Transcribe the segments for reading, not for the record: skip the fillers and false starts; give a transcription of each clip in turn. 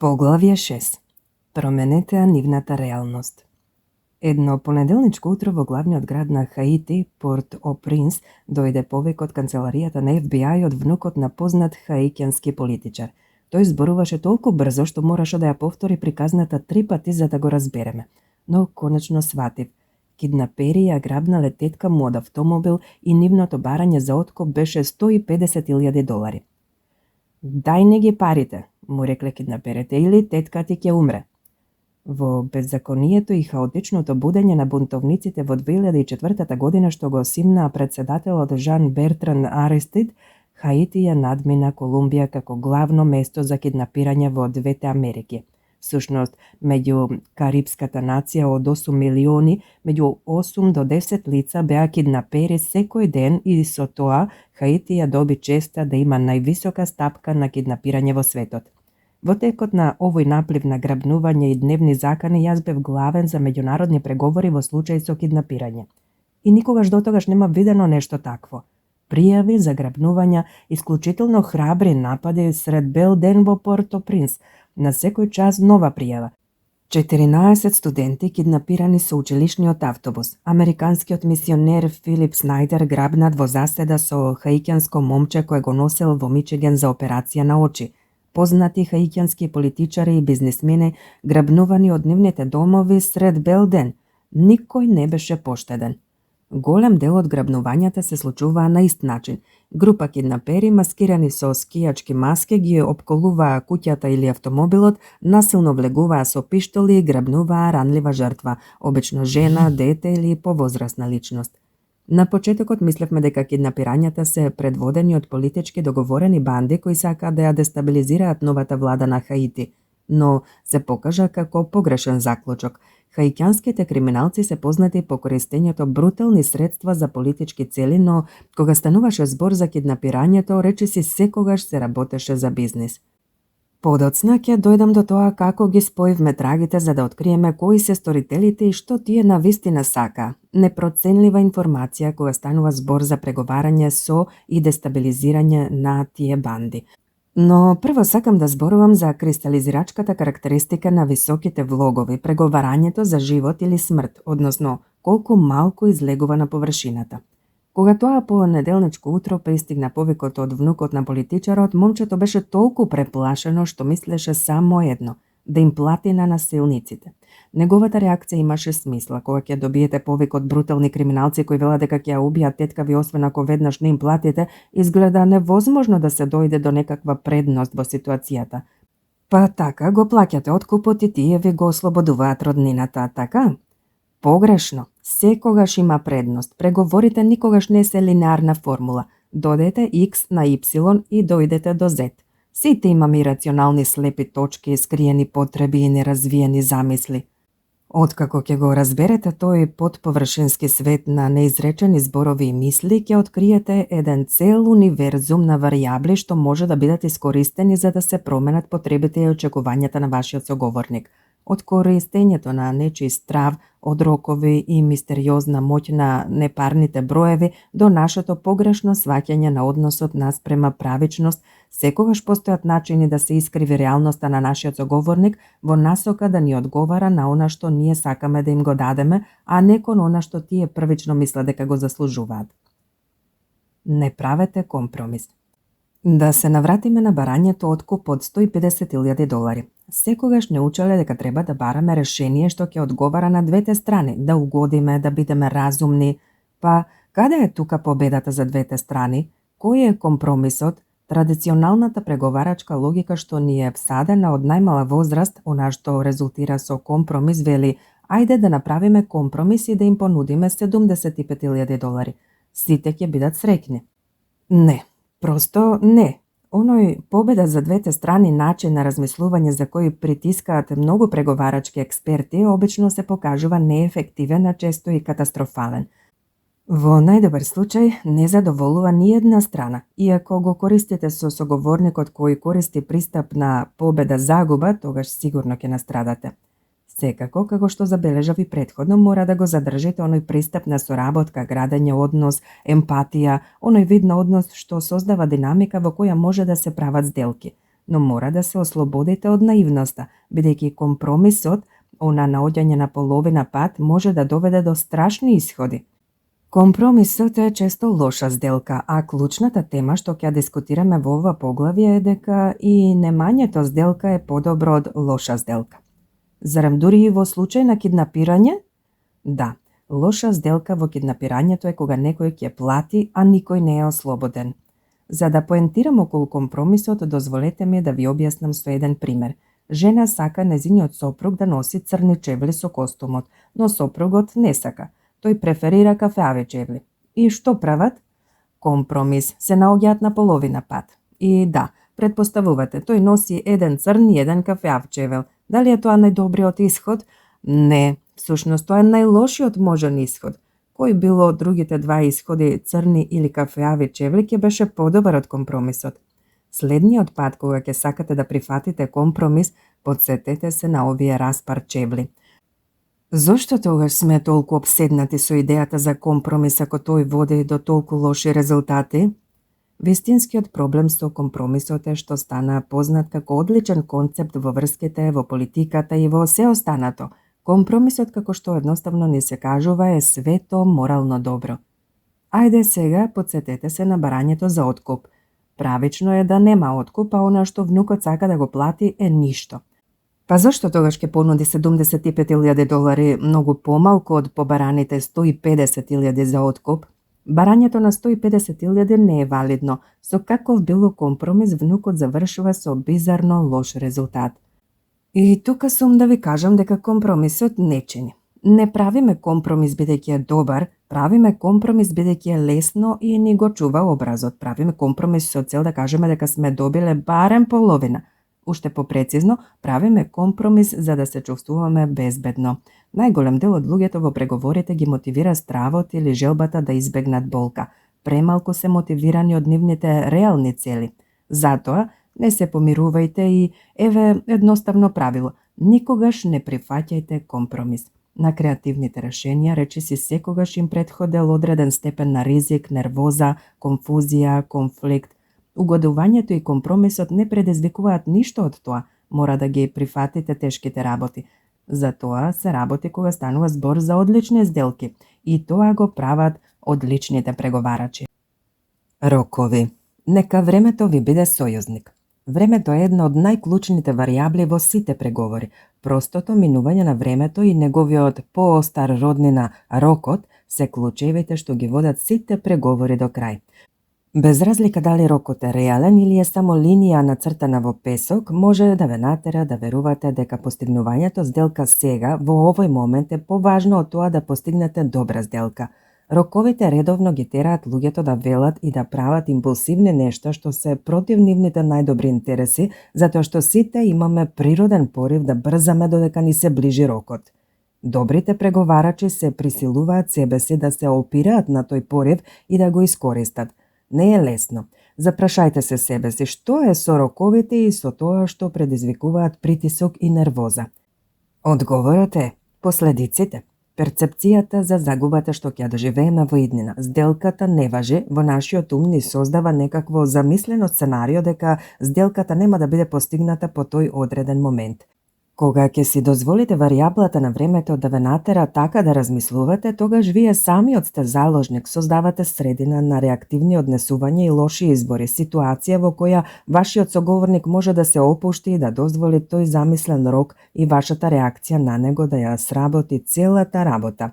Поглавје 6. Променете нивната реалност. Едно понеделничко утро во главниот град на Хаити, Порт-о-Принс, дојде повик од канцеларијата на FBI од внукот на познат хаитјански политичар. Тој зборуваше толку брзо што мораше да ја повтори приказната 3 пати за да го разбереме. Но конечно сватив. Киднапери ја грабнале тетка му од автомобил и нивното барање за откуп беше $150,000. Дај не ги парите, му рекле киднаперите, или тетка ти ќе умре. Во беззаконието и хаотичното будење на бунтовниците во 2004 година што го симнаа председателот Жан Бертран Аристид, Хаити ја надмина Колумбија како главно место за киднапирање во двете Америки. Всушност, меѓу карипската нација од 8 милиони, меѓу 8 до 10 лица беа киднапери секој ден и со тоа Хаити ја доби честа да има највисока стапка на киднапирање во светот. Во текот на овој наплив на грабнување и дневни закани јас бев главен за меѓународни преговори во случај со киднапирање. И никогаш дотогаш нема видено нешто такво. Пријави за грабнувања, исклучително храбри напади сред бел ден во Порто-Принс, на секој час нова пријава. 14 студенти киднапирани со училишниот автобус. Американскиот мисионер Филип Снајдер грабнат во заседа со хаитјанско момче кој го носел во Мичиген за операција на очи. Познати хаитјански политичари и бизнисмени грабнувани од нивните домови сред бел ден. Никој не беше поштеден. Голем дел од грабнувањата се случуваа на ист начин. Група киднапери маскирани со скијачки маски ги опколуваа куќата или автомобилот, насилно влегуваа со пиштоли и грабнуваа ранлива жртва, обично жена, дете или повозрасна личност. На почетокот мислевме дека киднапирањата се предводени од политички договорени банди кои сакаат да ја дестабилизираат новата влада на Хаити, но се покажа како погрешен заклучок. Хаитјанските криминалци се познати по користењето брутални средства за политички цели, но кога стануваше збор за киднапирањето, речиси секогаш се работеше за бизнис. Подоцна ќе дојдам до тоа како ги споивме трагите за да откриеме кои се сторителите и што тие навистина сака. Непроценлива информација кога станува збор за преговарање со и дестабилизирање на тие банди. Но прво сакам да зборувам за кристализирачката карактеристика на високите влогови, преговарањето за живот или смрт, односно колку малку излегува на површината. Кога тоа по неделничко утро пристигна повикот од внукот на политичарот, момчето беше толку преплашено што мислеше само едно – да им плати на насилниците. Неговата реакција имаше смисла. Кога ќе добиете повик од брутални криминалци кои велат дека ќе ја убијат тетка ви освен ако веднаш не им платите, изгледа невозможно да се дојде до некаква предност во ситуацијата. Па така го плаќате откупот и тие ви го ослободуваат роднината, така? Погрешно. Секогаш има предност. Преговорите никогаш не се линеарна формула. Додете X на Y и дојдете до Z. Сите имаме ирационални слепи точки, скриени потреби и неразвиени замисли. Откако ќе го разберете тој подповршински свет на неизречени зборови и мисли, ќе откриете еден цел универзум на варијабли што може да бидат искористени за да се променат потребите и очекувањата на вашиот соговорник. Од користењето на нечи страв, од рокови и мистериозна моќ на непарните броеви до нашето погрешно сваќање на односот нас према правичност, секогаш постојат начини да се искриви реалноста на нашиот соговорник во насока да ни одговара на она што ние сакаме да им го дадеме, а не кон она што тие првично мислат дека го заслужуваат. Не правете компромис. Да се навратиме на барањето откуп од $150,000. Секогаш не учеле дека треба да бараме решение што ќе одговара на двете страни, да угодиме, да бидеме разумни. Па, каде е тука победата за двете страни? Кој е компромисот? Традиционалната преговарачка логика што ни е всадена од најмала возраст, она што резултира со компромис, вели, ајде да направиме компромис и да им понудиме $75,000. Сите ќе бидат среќни. Не, просто не. Оној победа за двете страни начин на размислување за кој притискаат многу преговарачки експерти обично се покажува неефективен, а често и катастрофален. Во најдобар случај не задоволува ни една страна, иако го користите со соговорникот кој користи пристап на победа-загуба, тогаш сигурно ќе настрадате. Секако, како што забележав и претходно, мора да го задржите оној пристап на соработка, градење однос, емпатија, оној вид на однос што создава динамика во која може да се прават сделки. но мора да се ослободите од наивноста, бидејќи компромисот, она наоѓање на половина пат, може да доведе до страшни исходи. Компромисот е често лоша сделка, а клучната тема што ќе дискутираме во ова поглавје е дека и немањето сделка е подобро од лоша сделка. Зарем дури и во случај на киднапирање? Да, лоша сделка во киднапирањето е кога некој ќе плати, а никој не е ослободен. За да поентирам околу компромисот, дозволете ми да ви објаснам со еден пример. Жена сака нејзиниот сопруг да носи црни чевли со костумот, но сопругот не сака. Тој преферира кафеави чевли. И што прават? Компромис. Се наоѓаат на половина пат. И да, предпоставувате, тој носи еден црн и еден кафеав чевел. Дали е тоа најдобриот исход? Не, всушност тоа е најлошиот можен исход. Кој било од другите два исходи, црни или кафеави чевли, ќе беше подобар од компромисот. Следниот пат кога ќе сакате да прифатите компромис, подсетете се на овие распар чевли. Зошто тогаш сме толку обседнати со идејата за компромис ако тој води до толку лоши резултати? Вистинскиот проблем со компромисот е што стана познат како одличен концепт во врските, во политиката и во се останато. Компромисот, како што едноставно ни се кажува, е свето морално добро. Ајде сега подсетете се на барањето за откуп. Правично е да нема откуп, а она што внукот сака да го плати е ништо. Па зошто тогаш ќе понуди $75,000 многу помалку од побараните $150,000 за откуп? Барањето на $150,000 не е валидно. Со каков било компромис внукот завршува со бизарно лош резултат. И тука сум да ви кажам дека компромисот не чини. Не правиме компромис бидејќи е добар, правиме компромис бидејќи е лесно и ни го чува образот. Правиме компромис со цел да кажеме дека сме добиле барем половина. Уште попрецизно, правиме компромис за да се чувствуваме безбедно. Најголем дел од луѓето во преговорите ги мотивира стравот или желбата да избегнат болка. Премалку се мотивирани од нивните реални цели. Затоа, не се помирувајте и еве едноставно правило. Никогаш не прифаќајте компромис. На креативните решенија речиси секогаш им претходел одреден степен на ризик, нервоза, конфузија, конфликт. Угодувањето и компромисот не предизвикуваат ништо од тоа, мора да ги прифатите тешките работи. Затоа се работи кога станува збор за одлични сделки и тоа го прават одличните преговарачи. Рокови. Нека времето ви биде сојузник. Времето е една од најклучните варијабли во сите преговори. Простото минување на времето и неговиот поостар роднина рокот се клучевите што ги водат сите преговори до крај. Без разлика дали рокот е реален или е само линија нацртана во песок, може да ве натера да верувате дека постигнувањето сделка сега, во овој момент, е поважно од тоа да постигнете добра сделка. Роковите редовно ги тераат луѓето да велат и да прават импулсивни нешта што се против нивните најдобри интереси, затоа што сите имаме природен порив да брзаме додека ни се ближи рокот. Добрите преговарачи се присилуваат себе си да се опираат на тој порив и да го искористат. Не е лесно. Запрашајте се себе си што е со роковите и со тоа што предизвикуваат притисок и нервоза. Одговорот е последиците. Перцепцијата за загубата што ќе доживееме во иднина. Сделката не важи, во нашиот ум ни создава некакво замислено сценарио дека сделката нема да биде постигната по тој одреден момент. Кога ќе си дозволите варијаблата на времето да ве натера така да размислувате, тогаш вие самиот сте заложник, создавате средина на реактивни однесувања и лоши избори, ситуација во која вашиот соговорник може да се опушти и да дозволи тој замислен рок и вашата реакција на него да ја сработи целата работа.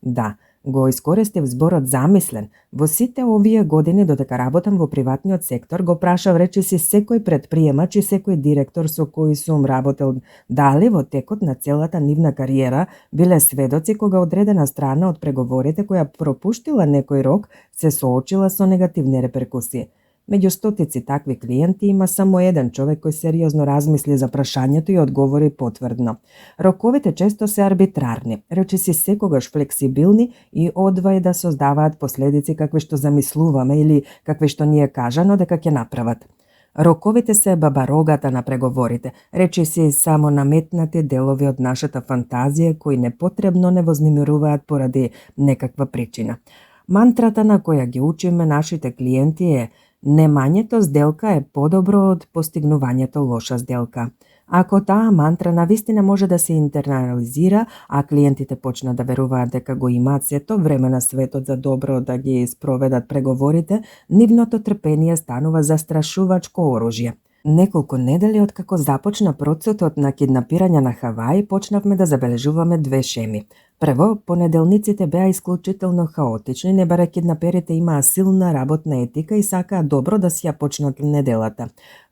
Да, го искористив зборот замислен. Во сите овие години додека работам во приватниот сектор, го прашав речиси секој претприемач и секој директор со кој сум работел дали во текот на целата нивна кариера биле сведоци кога одредена страна од преговорите која пропуштила некој рок се соочила со негативни реперкусии. Меѓу стотици такви клиенти има само еден човек кој сериозно размисли за прашањето и одговори потврдно. Роковите често се арбитрарни, речиси секогаш флексибилни и одвај да создаваат последици какви што замислуваме или какви што ни е кажано дека ќе направат. Роковите се бабарогата на преговорите, речиси само наметнати делови од нашата фантазија кои непотребно не вознемируваат поради некаква причина. Мантрата на која ги учиме нашите клиенти е: Немањето сделка е подобро од постигнувањето лоша сделка. Ако таа мантра навистина може да се интернализира, а клиентите почнат да веруваат дека го имаат сето време на светот за добро да ги спроведат преговорите, нивното трпение станува застрашувачко оружје. Неколку недели откако започна процесот на киднапирање на Хаваи, почнавме да забележуваме две шеми. Прво, понеделниците беа исклучително хаотични, не баре киднаперите имаа силна работна етика и сакаа добро да си ја почнат неделата.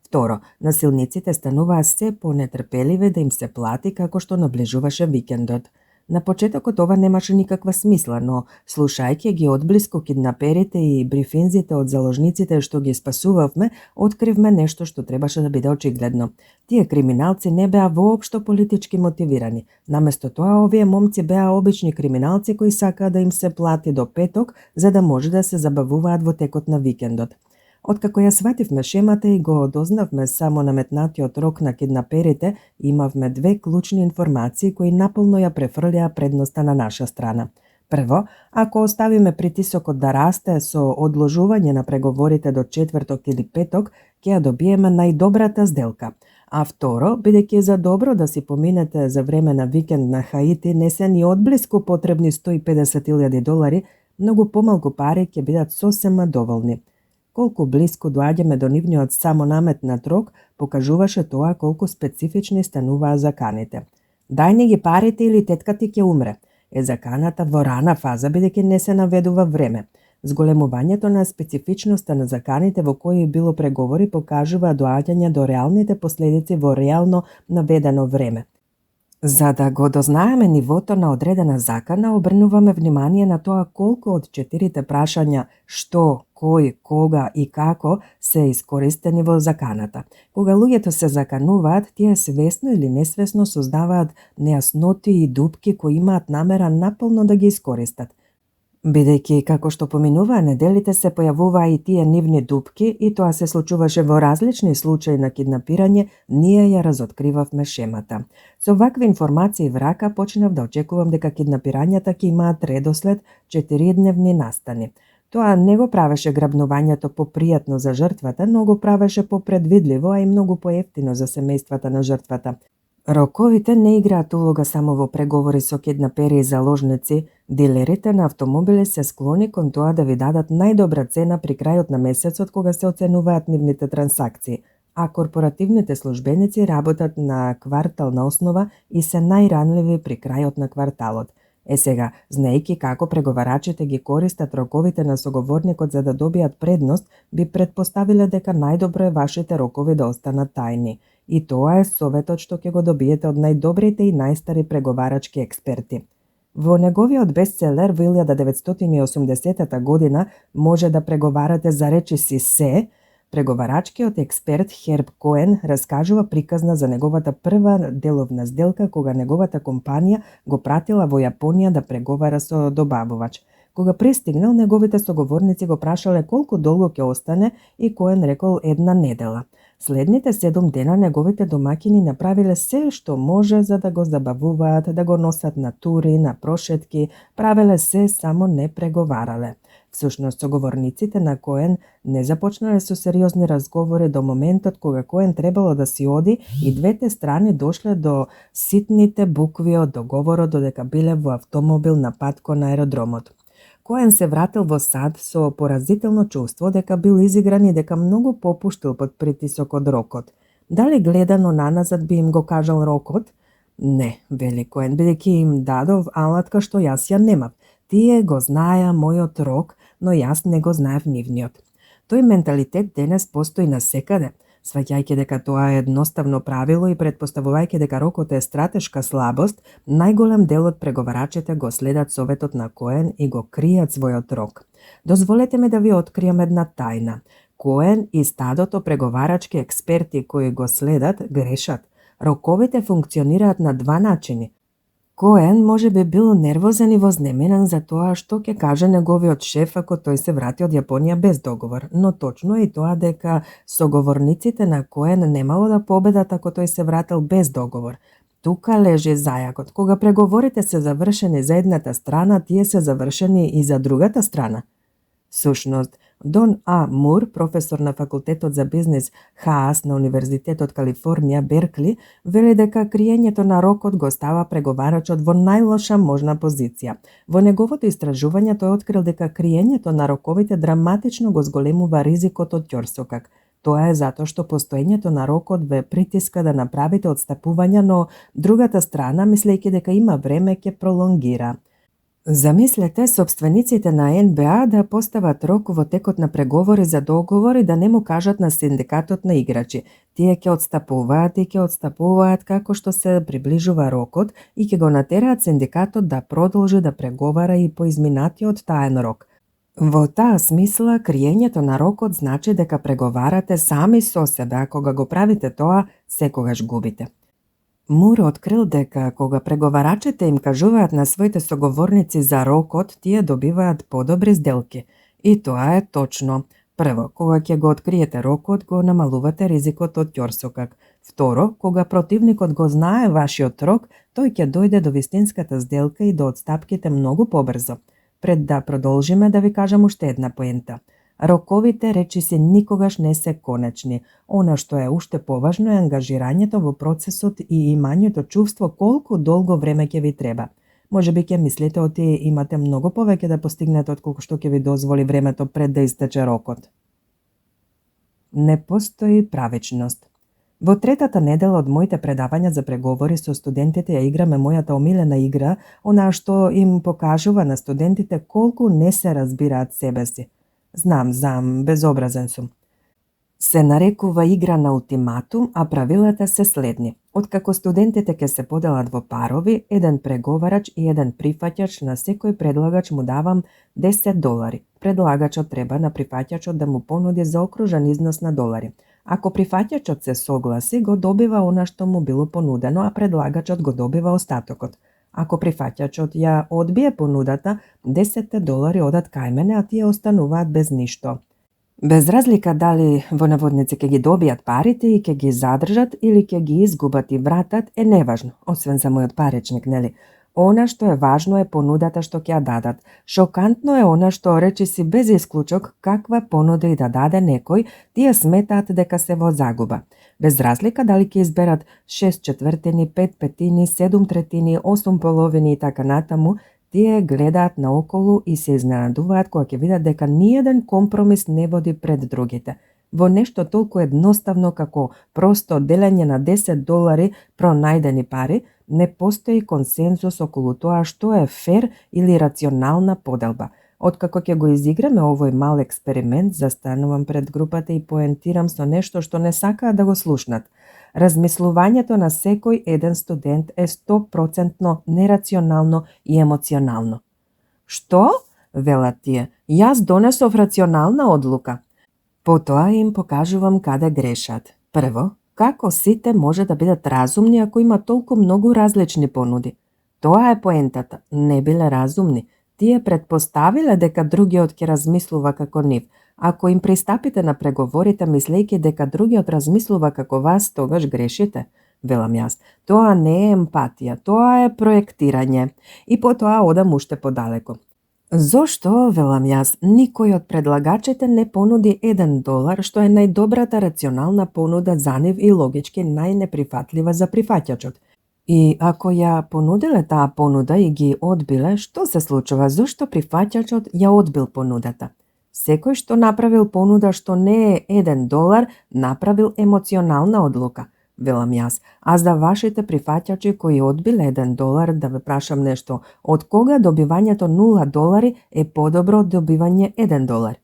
Второ, насилниците стануваа се понетрпеливи да им се плати како што наближуваше викендот. На почетокот ова немаше никаква смисла, но слушајќи ги одблиску киднаперите и брифинзите од заложниците што ги спасувавме, откривме нешто што требаше да биде очигледно. Тие криминалци не беа воопшто политички мотивирани. Наместо тоа, овие момци беа обични криминалци кои сакаа да им се плати до петок, за да може да се забавуваат во текот на викендот. Откако ја свативме шемата и го дознавме само наметнатиот рок на киднаперите, имавме две клучни информации кои наполно ја префрлија предноста на наша страна. Прво, ако оставиме притисокот да расте со одложување на преговорите до четврток или петок, ќе ја добиеме најдобрата сделка. А второ, бидејќи за добро да си поминете за време на викенд на Хаити не се ни одблиску потребни $150,000, многу помалку пари ќе бидат сосема доволни. Колку блиску доаѓаме до нивниот самонаметнат рок, покажуваше тоа колку специфични стануваа заканите. Дај ни ги парите или тетка ти ќе умре. Е заканата во рана фаза, бидејќи не се наведува време. Зголемувањето на специфичноста на заканите во кои било преговори покажува доаѓање до реалните последици во реално наведено време. За да го дознаеме нивото на одредена закана, обрнуваме внимание на тоа колку од 4 прашања што, кој, кога и како се искористени во заканата. Кога луѓето се закануваат, тие свесно или несвесно создаваат нејасноти и дупки кои имаат намера наполно да ги искористат. Бидејќи, како што поминуваа неделите, се појавуваа и тие нивни дупки и тоа се случуваше во различни случаи на киднапирање, ние ја разоткривавме шемата. Со вакви информации в рака почнав да очекувам дека киднапирањата ќе имаат редослед 4-дневни настани. Тоа не го правеше грабнувањето попријатно за жртвата, но го правеше попредвидливо, а и многу поевтино за семејствата на жртвата. Роковите не играат улога само во преговори со киднапери и заложници, дилерите на автомобили се склони кон тоа да ви дадат најдобра цена при крајот на месецот кога се оценуваат нивните трансакции, а корпоративните службеници работат на квартална основа и се најранливи при крајот на кварталот. Е сега, знаејќи како преговарачите ги користат роковите на соговорникот за да добијат предност, би предпоставиле дека најдобро е вашите рокови да останат тајни. И тоа е советот што ќе го добиете од најдобрите и најстари преговарачки експерти. Во неговиот бестселер во 1980 година "Може да преговарате за речиси се", преговарачкиот експерт Херб Коен раскажува приказна за неговата прва деловна сделка кога неговата компанија го пратила во Јапонија да преговара со добавувач. Кога пристигнал, неговите соговорници го прашале колку долго ќе остане и Коен рекол 1 недела. Следните 7 дена неговите домаќини направиле се што може за да го забавуваат, да го носат на тури, на прошетки, правеле се, само не преговарале. Всушност, соговорниците на Коен не започнале со сериозни разговори до моментот кога Коен требало да си оди и двете страни дошле до ситните букви од договорот додека биле во автомобил на пат кон аеродромот. Коен се вратил во САД со поразително чувство дека бил изигран и дека многу попуштил под притисок од рокот. Дали гледано наназад би им го кажал рокот? Не, вели Коен, бидејќи им дадов алатка што јас ја немав. Тие го знаеа мојот рок, но јас не го знаев нивниот. Тој менталитет денес постои насекаде, сваќајќи дека тоа е едноставно правило и предпоставувајќи дека рокот е стратешка слабост, најголем дел од преговарачите го следат советот на Коен и го кријат својот рок. Дозволете ми да ви откријам една тајна. Коен и стадото преговарачки експерти кои го следат грешат. Роковите функционираат на 2 начини. Коен може би бил нервозен и вознемирен за тоа што ќе каже неговиот шеф ако тој се врати од Јапонија без договор, но точно е и тоа дека соговорниците на Коен немало да победат ако тој се вратил без договор. Тука лежи зајакот. Кога преговорите се завршени за едната страна, тие се завршени и за другата страна. Сушност, Don A. Moore, професор на факултетот за бизнис Хаас на Универзитетот Калифорнија, Беркли, вели дека криењето на рокот го става преговарачот во најлоша можна позиција. Во неговото истражување тој открил дека криењето на роковите драматично го зголемува ризикот од ќорсокак. Тоа е затоа што постоењето на рокот ве притиска да направите отстапувања, но другата страна, мислејќи дека има време, ќе пролонгира. Замислете собствениците на НБА да постават рок во текот на преговори за договор и да не му кажат на синдикатот на играчи. Тие ќе отстапуваат како што се приближува рокот и ќе го натераат синдикатот да продолжи да преговара и по изминатиот таен рок. Во таа смисла, криењето на рокот значи дека преговарате сами со себе, а кога го правите тоа, секогаш губите. Мур открил дека кога преговарачите им кажуваат на своите соговорници за рокот, тие добиваат подобри сделки. И тоа е точно. Прво, кога ќе го откриете рокот, го намалувате ризикот од ќорсокак. Второ, кога противникот го знае вашиот рок, тој ќе дојде до вистинската сделка и до отстапките многу побрзо. Пред да продолжиме, да ви кажам уште една поента. Роковите речиси никогаш не се конечни. Она што е уште поважно е ангажирањето во процесот и имањето чувство колку долго време ќе ви треба. Може би ќе мислите оти имате многу повеќе да постигнете отколку што ќе ви дозволи времето пред да истече рокот. Не постои правичност. Во третата недела од моите предавања за преговори со студентите ја играме мојата омилена игра, она што им покажува на студентите колку не се разбираат себе си. Знам, безобразен сум. Се нарекува игра на ултиматум, а правилата се следни. Откако студентите ќе се поделат во парови, еден преговарач и еден прифаќач, на секој предлагач му давам $10. Предлагачот треба на прифаќачот да му понуди заокружен износ на долари. Ако прифаќачот се согласи, го добива она што му било понудено, а предлагачот го добива остатокот. Ако прифаќачот ја одбие понудата, $10 одат кај мене, а тие остануваат без ништо. Без разлика дали во наводници ќе ги добијат парите и ќе ги задржат или ќе ги изгубат и вратат, е неважно, освен за мојот паречник, нели? Она што е важно е понудата што ќе ја дадат. Шокантно е она што речиси без исклучок каква понуда и да даде некој, тие сметаат дека се во загуба. Без разлика дали ќе изберат 6/4, 5/5, 7/3, 8/половини и така натаму, тие гледаат наоколу и се изненадуваат кога ќе видат дека ниеден компромис не води пред другите. Во нешто толку едноставно како просто делење на $10 пронајдени пари, не постои консензус околу тоа што е фер или рационална поделба. Откако ќе го изиграме овој мал експеримент, застанувам пред групата и поентирам со нешто што не сакаат да го слушнат. Размислувањето на секој еден студент е 100% нерационално и емоционално. Што? Велат тие. Јас донесов рационална одлука. Потоа им покажувам каде грешат. Прво, како сите може да бидат разумни ако има толку многу различни понуди? Тоа е поентата. Не биле разумни. Тие предпоставиле дека другиот ќе размислува како нив. Ако им пристапите на преговорите мислејќи дека другиот размислува како вас, тогаш грешите, велам јас. Тоа не е емпатија, тоа е проектирање. И потоа одам уште подалеку. Зошто, велам јас, никој од предлагачите не понуди $1, што е најдобрата рационална понуда за нив и логички најнеприфатлива за прифаќачот? И ако ја понуделе таа понуда и ги одбиле, што се случува? Зошто прифаќачот ја одбил понудата? Секој што направил понуда што не е $1, направил емоционална одлука, велам јас. А за вашите прифаќачи кои одбиле $1, да ве прашам нешто, од кога добивањето $0 е подобро од добивање $1?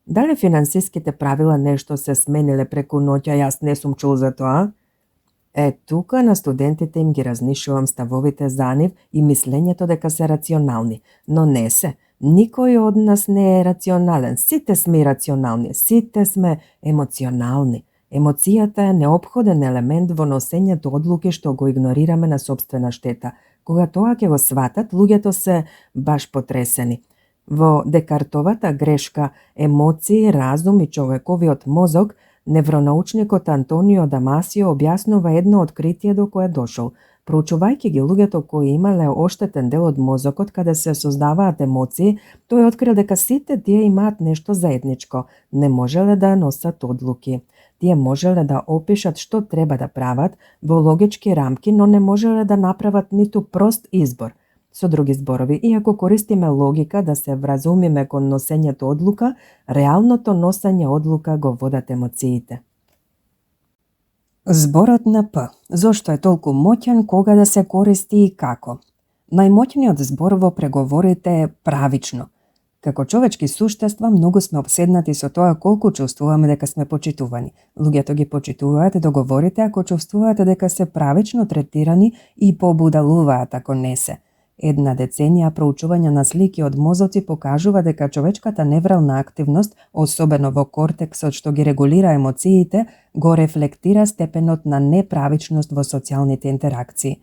Дали финансиските правила нешто се смениле преку ноќ, а јас не сум чул за тоа? Тука на студентите им ги разнишувам ставовите за нив и мислењето дека се рационални, но не се. Никој од нас не е рационален, сите сме рационални, сите сме емоционални. Емоцијата е неопходен елемент во носењето одлуки што го игнорираме на сопствена штета. Кога тоа ќе го сватат, луѓето се баш потресени. Во Декартовата грешка емоции, разум и човековиот мозок, невронаучникот Антонио Дамасио објаснува едно откритие до кое дошол. Проучувајќи ги луѓето кои имале оштетен дел од мозокот каде се создаваат емоции, тој открил дека сите тие имаат нешто заедничко. Не можеле да носат одлуки. Тие можеле да опишат што треба да прават во логички рамки, но не можеле да направат ниту прост избор. Со други зборови, иако користиме логика да се вразумиме кон носењето одлука, реалното носење одлука го водат емоциите. Зборот на П. Зошто е толку моќен, кога да се користи и како? Најмоќниот збор во преговорите е правично. Како човечки суштества, многу сме обседнати со тоа колку чувствуваме дека сме почитувани. Луѓето ги почитуваат договорите ако чувствуваат дека се правично третирани и побудалуваат ако не се. Една деценија проучување на слики од мозоци покажува дека човечката неврална активност, особено во кортексот што ги регулира емоциите, го рефлектира степенот на неправичност во социјалните интеракции.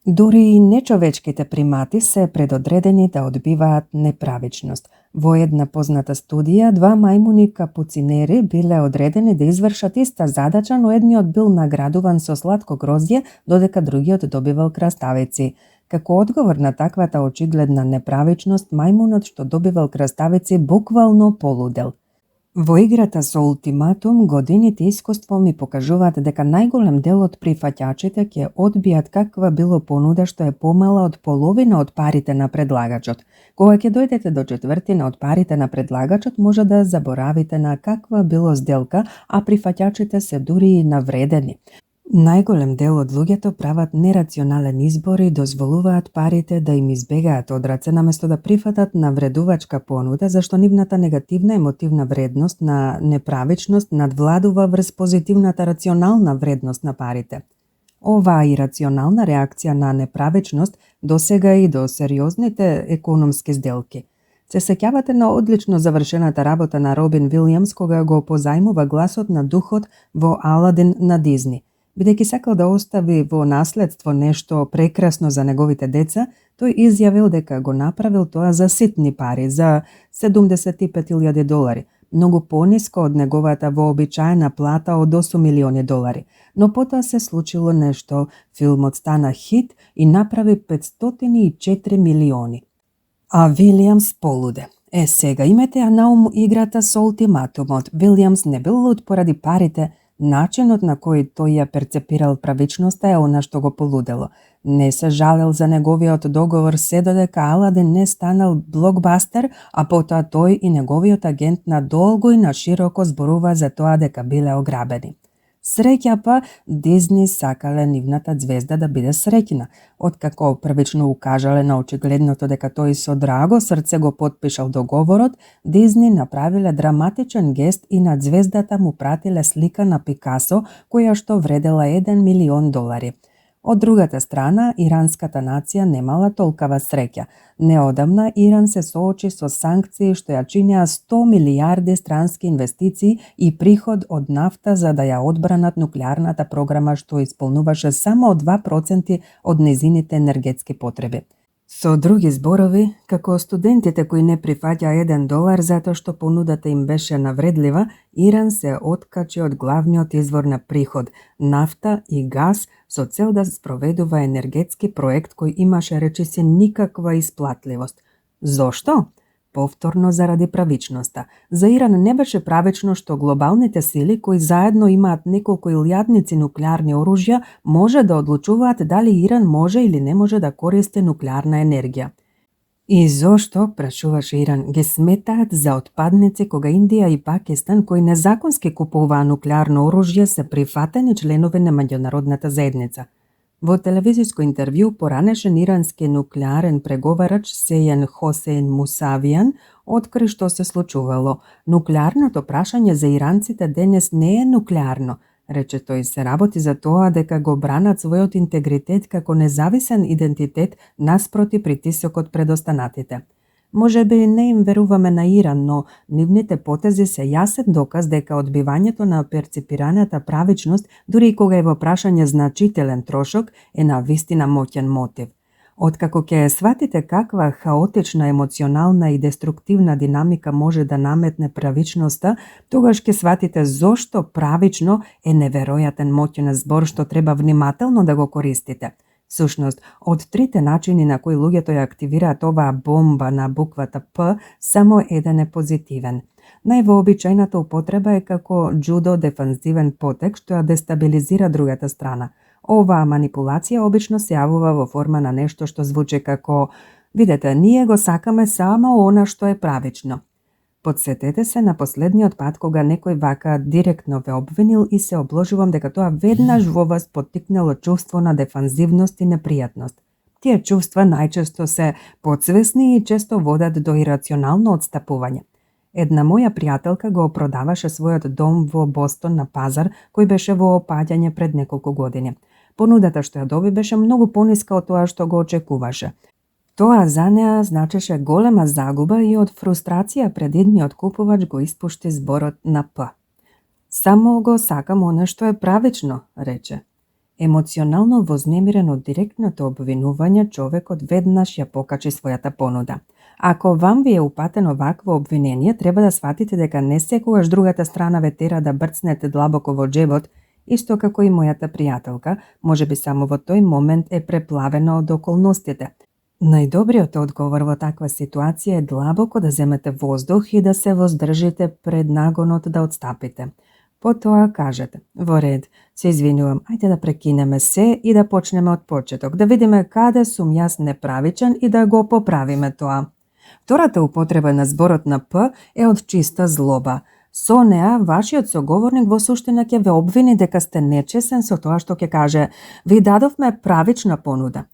Дури и нечовечките примати се предодредени да одбиваат неправичност. Во една позната студија, 2 мајмуни капуцинери биле одредени да извршат иста задача, но едниот бил наградуван со сладко грозје, додека другиот добивал краставици. Како одговор на таквата очигледна неправичност, мајмунот што добивал краставици буквално полудел. Во играта со ултиматум, годините искуство ми покажуваат дека најголем дел од прифаќачите ќе одбијат каква било понуда што е помала од половина од парите на предлагачот. Кога ќе дојдете до четвртина од парите на предлагачот, може да заборавите на каква било сделка, а прифаќачите се дури и навредени. Најголем дел од луѓето прават нерационален избор и дозволуваат парите да им избегаат од раце наместо да прифатат навредувачка понуда, зашто нивната негативна емотивна вредност на неправичност надвладува врз позитивната рационална вредност на парите. Оваа ирационална реакција на неправичност досега и до сериозните економски сделки. Се сеќавате на одлично завршената работа на Робин Вилијамс кога го позајмува гласот на духот во Аладин на Дизни. Бидејќи сакал да остави во наследство нешто прекрасно за неговите деца, тој изјавил дека го направил тоа за ситни пари, за $75,000, многу пониско од неговата вообичаена плата од $8 милиони. Но потоа се случило нешто, филмот стана хит и направи 504 милиони. А Вилијамс полуде. Сега имате ја на ум играта со ултиматумот. Вилијамс не бил луд поради парите, начинот на кој тој ја перцепирал правичноста е она што го полудело. Не се жалел за неговиот договор се додека Аладин не станал блокбастер, а потоа тој и неговиот агент надолго и на широко зборува за тоа дека биле ограбени. Среќа па, Дизни сакале нивната звезда да биде среќна. Откако првично укажале на очигледното дека тој со драго срце го потпишал договорот, Дизни направиле драматичен гест и над звездата му пратиле слика на Пикасо, која што вредела $1 милион. Од другата страна, иранската нација немала толкава среќа. Неодамна Иран се соочи со санкции што ја чинеа 100 милијарди странски инвестиции и приход од нафта за да ја одбранат нуклеарната програма што исполнуваше само 2% од незините енергетски потреби. Со други зборови, како студентите кои не прифаќа $1 затоа што понудата им беше навредлива, Иран се откачи од главниот извор на приход, нафта и газ, со цел да спроведува енергетски проект кој имаше речиси никаква исплатливост. Зошто? Повторно заради правичноста. За Иран не беше правично што глобалните сили кои заедно имаат неколку илјадници нуклеарни оружја може да одлучуваат дали Иран може или не може да користи нуклеарна енергија. И зошто, прашуваше Иран, ги сметаат за отпадници кога Индија и Пакистан кои незаконски купуваа нуклеарно оружје се прифатени членови на меѓународната заедница. Во телевизиско интервју поранешен ирански нуклеарен преговарач Сејен Хосейн Мусавијан откри што се случувало. Нуклеарното прашање за иранците денес не е нуклеарно, рече тој, се работи за тоа дека го бранат својот интегритет како независен идентитет наспроти притисокот пред останатите. Може би не им веруваме на Иран, но нивните потези се јасен доказ дека одбивањето на перципираната правичност, дури и кога е во прашање значителен трошок, е на вистина моќен мотив. Откако ќе сватите каква хаотична, емоционална и деструктивна динамика може да наметне правичноста, тогаш ќе сватите зошто правично е неверојатен моќен збор што треба внимателно да го користите. Сушност, од трите начини на кои луѓето ја активираат оваа бомба на буквата П, само еден е позитивен. Највообичајната употреба е како джудо дефанзивен потек што ја дестабилизира другата страна. Оваа манипулација обично се јавува во форма на нешто што звучи како "Видете, ние го сакаме само она што е правично." Подсетете се на последниот пат кога некој вака директно ве обвинил и се обложувам дека тоа веднаш во вас поттикнало чувство на дефанзивност и непријатност. Тие чувства најчесто се подсвесни и често водат до ирационално отстапување. Една моја пријателка го продаваше својот дом во Бостон на пазар кој беше во опаѓање пред неколку години. Понудата што ја доби беше многу пониска од тоа што го очекуваше. Тоа за неа значеше голема загуба и од фрустрација пред идниот купувач го испушти зборот на П. Само го сакам она што е правично, рече. Емоционално вознемирен од директното обвинување, човекот веднаш ја покачи својата понуда. Ако вам ви е упатено вакво обвинение, треба да сватите дека не секогаш другата страна ве тера да брцнете длабоко во џебот, исто како и мојата пријателка, можеби само во тој момент е преплавена од околностите. Најдобриот одговор во таква ситуација е длабоко да земете воздух и да се воздржите пред нагонот да отстапите. Потоа кажете: "Во ред, се извинувам, ајде да прекинеме се и да почнеме од почеток, да видиме каде сум јас неправичен и да го поправиме тоа." Втората употреба на зборот на П е од чиста злоба. Со неа, вашиот соговорник во суштина ќе ве обвини дека сте нечесен со тоа што ќе каже: "Ви дадовме правична понуда."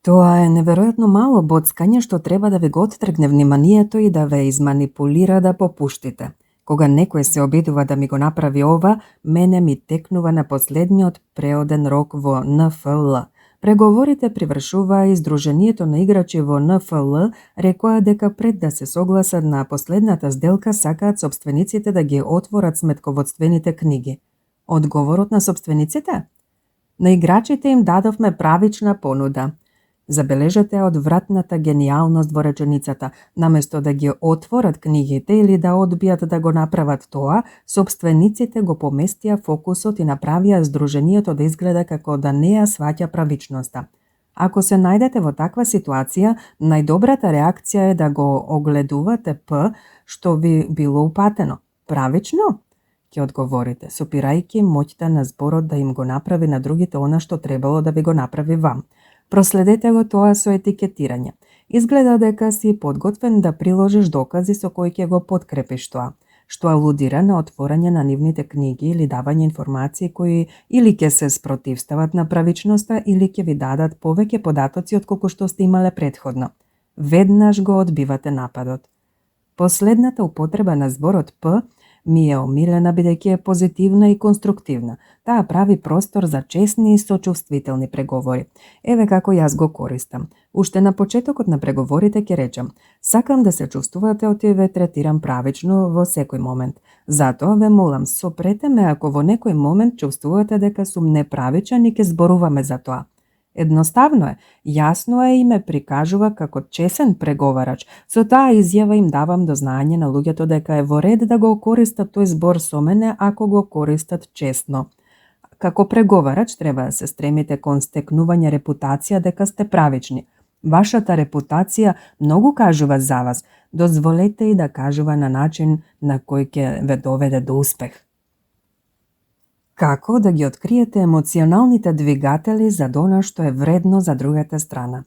Тоа е неверојатно мало боцкање што треба да ви го оттргне вниманието и да ве изманипулира да попуштите. Кога некој се обидува да ми го направи ова, мене ми текнува на последниот преоден рок во НФЛ. Преговорите привршуваа и Сдруженијето на играчи во НФЛ рекоа дека пред да се согласат на последната сделка сакаат сопствениците да ги отворат сметководствените книги. Одговорот на сопствениците? На играчите им дадовме правична понуда. Забележете одвратната гениалност во реченицата. Наместо да ги отворат книгите или да одбијат да го направат тоа, сопствениците го поместија фокусот и направија Сдруженијето да изгледа како да не ја сваќа правичноста. Ако се најдете во таква ситуација, најдобрата реакција е да го огледувате П што ви било упатено. Правично? Ќе одговорите, сопирајќи моќта на зборот да им го направи на другите она што требало да ви го направи вам. Проследете го тоа со етикетирање. Изгледа дека си подготвен да приложиш докази со кои ќе го подкрепиш тоа, што алудира на отворање на нивните книги или давање информации кои или ќе се спротивстават на правичноста или ќе ви дадат повеќе податоци отколку што сте имале претходно. Веднаш го одбивате нападот. Последната употреба на зборот П ми е омилена бидејќи е позитивна и конструктивна. Таа прави простор за честни и сочувствителни преговори. Еве како јас го користам. Уште на почетокот на преговорите ќе речам: "Сакам да се чувствувате оти ве третирам правично во секој момент. Затоа ве молам, сопрете ме ако во некој момент чувствувате дека сум неправичен и ќе зборуваме за тоа." Едноставно е, јасно е и ме прикажува како чесен преговарач. Со таа изјава им давам до знаење на луѓето дека е во ред да го користат тој збор со мене ако го користат честно. Како преговарач треба да се стремите кон стекнување репутација дека сте правични. Вашата репутација многу кажува за вас. Дозволете и да кажува на начин на кој ќе ве доведе до успех. Како да ги откриете емоционалните двигатели за она што е вредно за другата страна?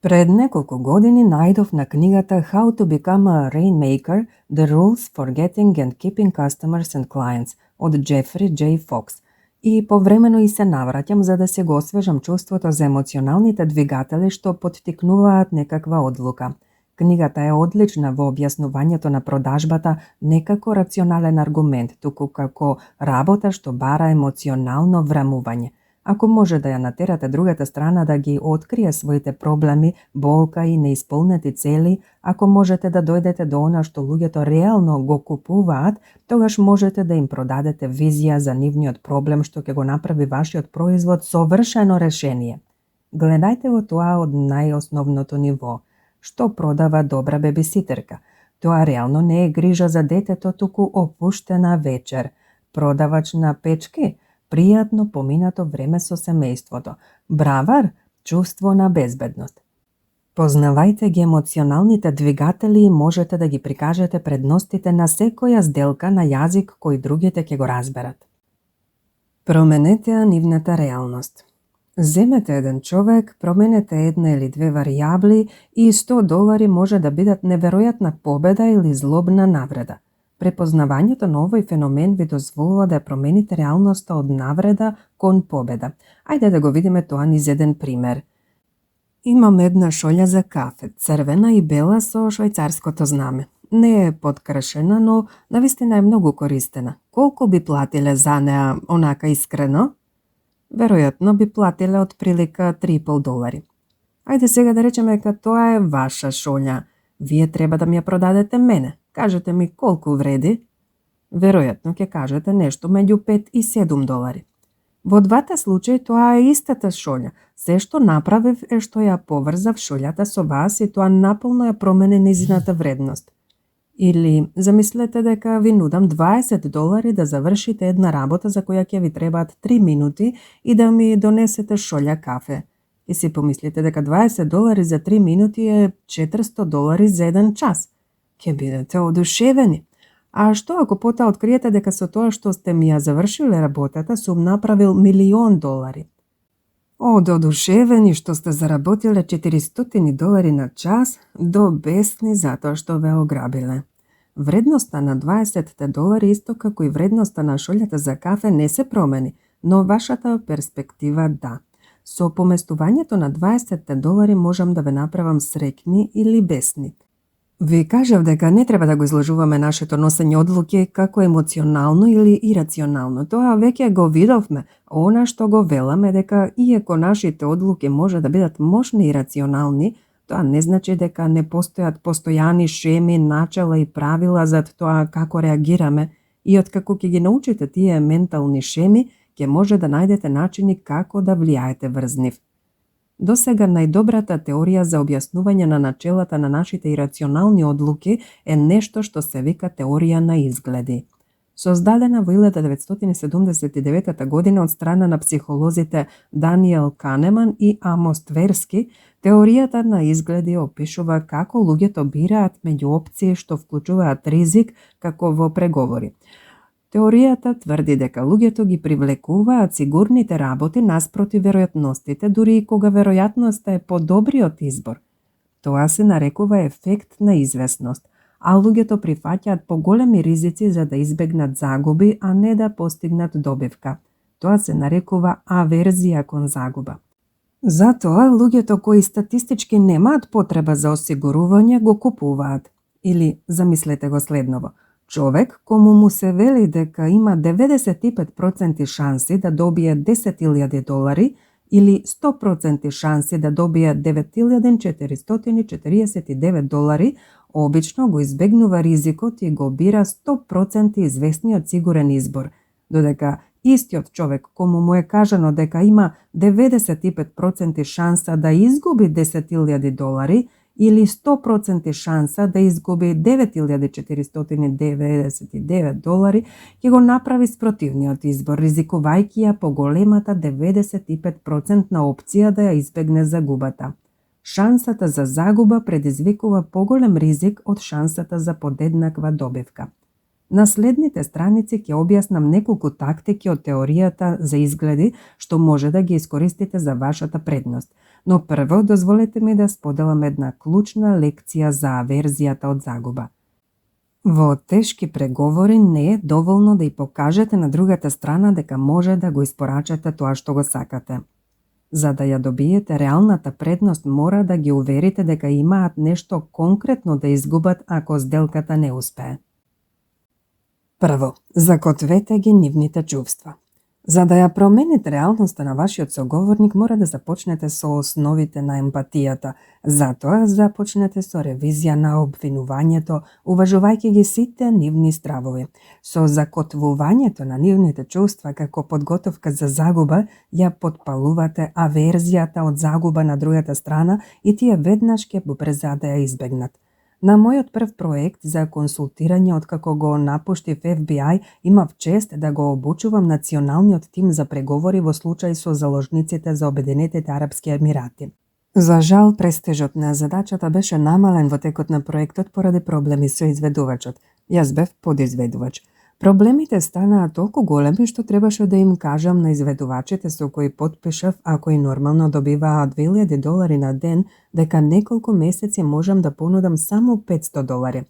Пред неколку години најдов на книгата How to Become a Rainmaker – The Rules for Getting and Keeping Customers and Clients од Джефри Џ. Фокс и повремено и се навраќам за да се го освежам чувството за емоционалните двигатели што поттикнуваат некаква одлука. Книгата е одлична во објаснувањето на продажбата не како рационален аргумент, туку како работа што бара емоционално врамување. Ако може да ја натерате другата страна да ги открие своите проблеми, болка и неисполнети цели, ако можете да дојдете до она што луѓето реално го купуваат, тогаш можете да им продадете визија за нивниот проблем што ќе го направи вашиот производ совршено решение. Гледајте го тоа од најосновното ниво. Што продава добра бебиситерка? Тоа реално не е грижа за детето, туку опуштена вечер. Продавач на печки? Пријатно поминато време со семејството. Бравар – чувство на безбедност. Познавајте ги емоционалните двигатели и можете да ги прикажете предностите на секоја сделка на јазик кој другите ќе го разберат. Променете ја нивната реалност. Земете еден човек, променете една или две варијабли и $100 може да бидат неверојатна победа или злобна навреда. Препознавањето на овој феномен ви дозволува да ја промените реалноста од навреда кон победа. Ајде да го видиме тоа низ еден пример. Имам една шолја за кафе, црвена и бела со швајцарското знаме. Не е подкршена, но навистина е многу користена. Колку би платиле за неа, онака искрено? Веројатно би платиле од прилика $3,5. Ајде сега да речеме дека тоа е ваша шолја. Вие треба да ми ја продадете мене. Кажете ми колку вреди? Веројатно ќе кажете нешто меѓу $5 и $7. Во двата случаи тоа е истата шолја. Се што направив е што ја поврзав шолјата со вас и тоа наполно ја промени нејзината вредност. Или замислете дека ви нудам $20 да завршите една работа за која ќе ви требаат 3 минути и да ми донесете шолја кафе. И си помислите дека $20 за 3 минути е $400 за 1 час. Ќе бидете одушевени. А што ако потоа откриете дека со тоа што сте ми ја завршиле работата сум направил $1,000,000? Од што сте заработиле $400 на час до бесни затоа што ве ограбиле. Вредноста на $20 исто како и вредноста на шолјата за кафе не се промени, но вашата перспектива да. Со поместувањето на $20 можам да ве направам среќни или бесни. Ви кажав дека не треба да го изложуваме нашето носење одлуки како емоционално или ирационално. Тоа веќе го видовме. Она што го веламе дека иако нашите одлуки може да бидат мощни и рационални, тоа не значи дека не постојат постојани шеми, начела и правила за тоа како реагираме и откако ќе ги научите тие ментални шеми, ќе може да најдете начини како да влијаете врз нив. Досега најдобрата теорија за објаснување на начелата на нашите ирационални одлуки е нешто што се вика теорија на изгледи. Создадена во 1979 година од страна на психолозите Даниел Канеман и Амос Тверски, теоријата на изгледи опишува како луѓето бираат меѓу опции што вклучуваат ризик како во преговори. Теоријата тврди дека луѓето ги привлекуваат сигурните работи наспроти веројатностите, дури и кога веројатноста е подобриот избор. Тоа се нарекува ефект на известност, а луѓето прифаќаат поголеми ризици за да избегнат загуби, а не да постигнат добивка. Тоа се нарекува аверзија кон загуба. Затоа луѓето кои статистички немаат потреба за осигурување го купуваат. Или замислете го следново. Човек кому му се вели дека има 95% шанси да добие $10,000 или 100% шанси да добие $9,449, обично го избегнува ризикот и го бира 100% известниот сигурен избор, додека истиот човек кому му е кажано дека има 95% шанса да изгуби $10,000 или 100% шанса да изгуби $9,499, ќе го направи спротивниот избор, ризикувајќи ја поголемата 95% опција да ја избегне загубата. Шансата за загуба предизвикува поголем ризик од шансата за подеднаква добивка. На следните страници ќе објаснам неколку тактики од теоријата за изгледи што може да ги искористите за вашата предност. Но прво дозволете ми да споделам една клучна лекција за аверзијата од загуба. Во тешки преговори не е доволно да ја покажете на другата страна дека може да го испорачате тоа што го сакате. За да ја добиете реалната предност, мора да ги уверите дека имаат нешто конкретно да изгубат ако сделката не успее. Прво, закответе ги нивните чувства. За да ја промените реалноста на вашиот соговорник, мора да започнете со основите на емпатијата. Затоа започнете со ревизија на обвинувањето, уважувајќи ги сите нивни стравови. Со закотвувањето на нивните чувства како подготовка за загуба, ја потпалувате аверзијата од загуба на другата страна и тие веднаш ќе побрзаат да ја избегнат. Na мојот прв проект за консултирање откако го напуштив FBI, имав чест да го обучувам националниот тим за преговори во случај со заложниците за Обединетите Арапски Емирати. За жал, престижот на задачата беше намален во текот на проектот поради проблеми со изведувачот. Јас бев подизведувач. Проблемите станаа толку големи што требаше да им кажам на изведувачите со кои потпишав, а кои нормално добиваа $2000 на ден, дека неколку месеци можам да понудам само $500.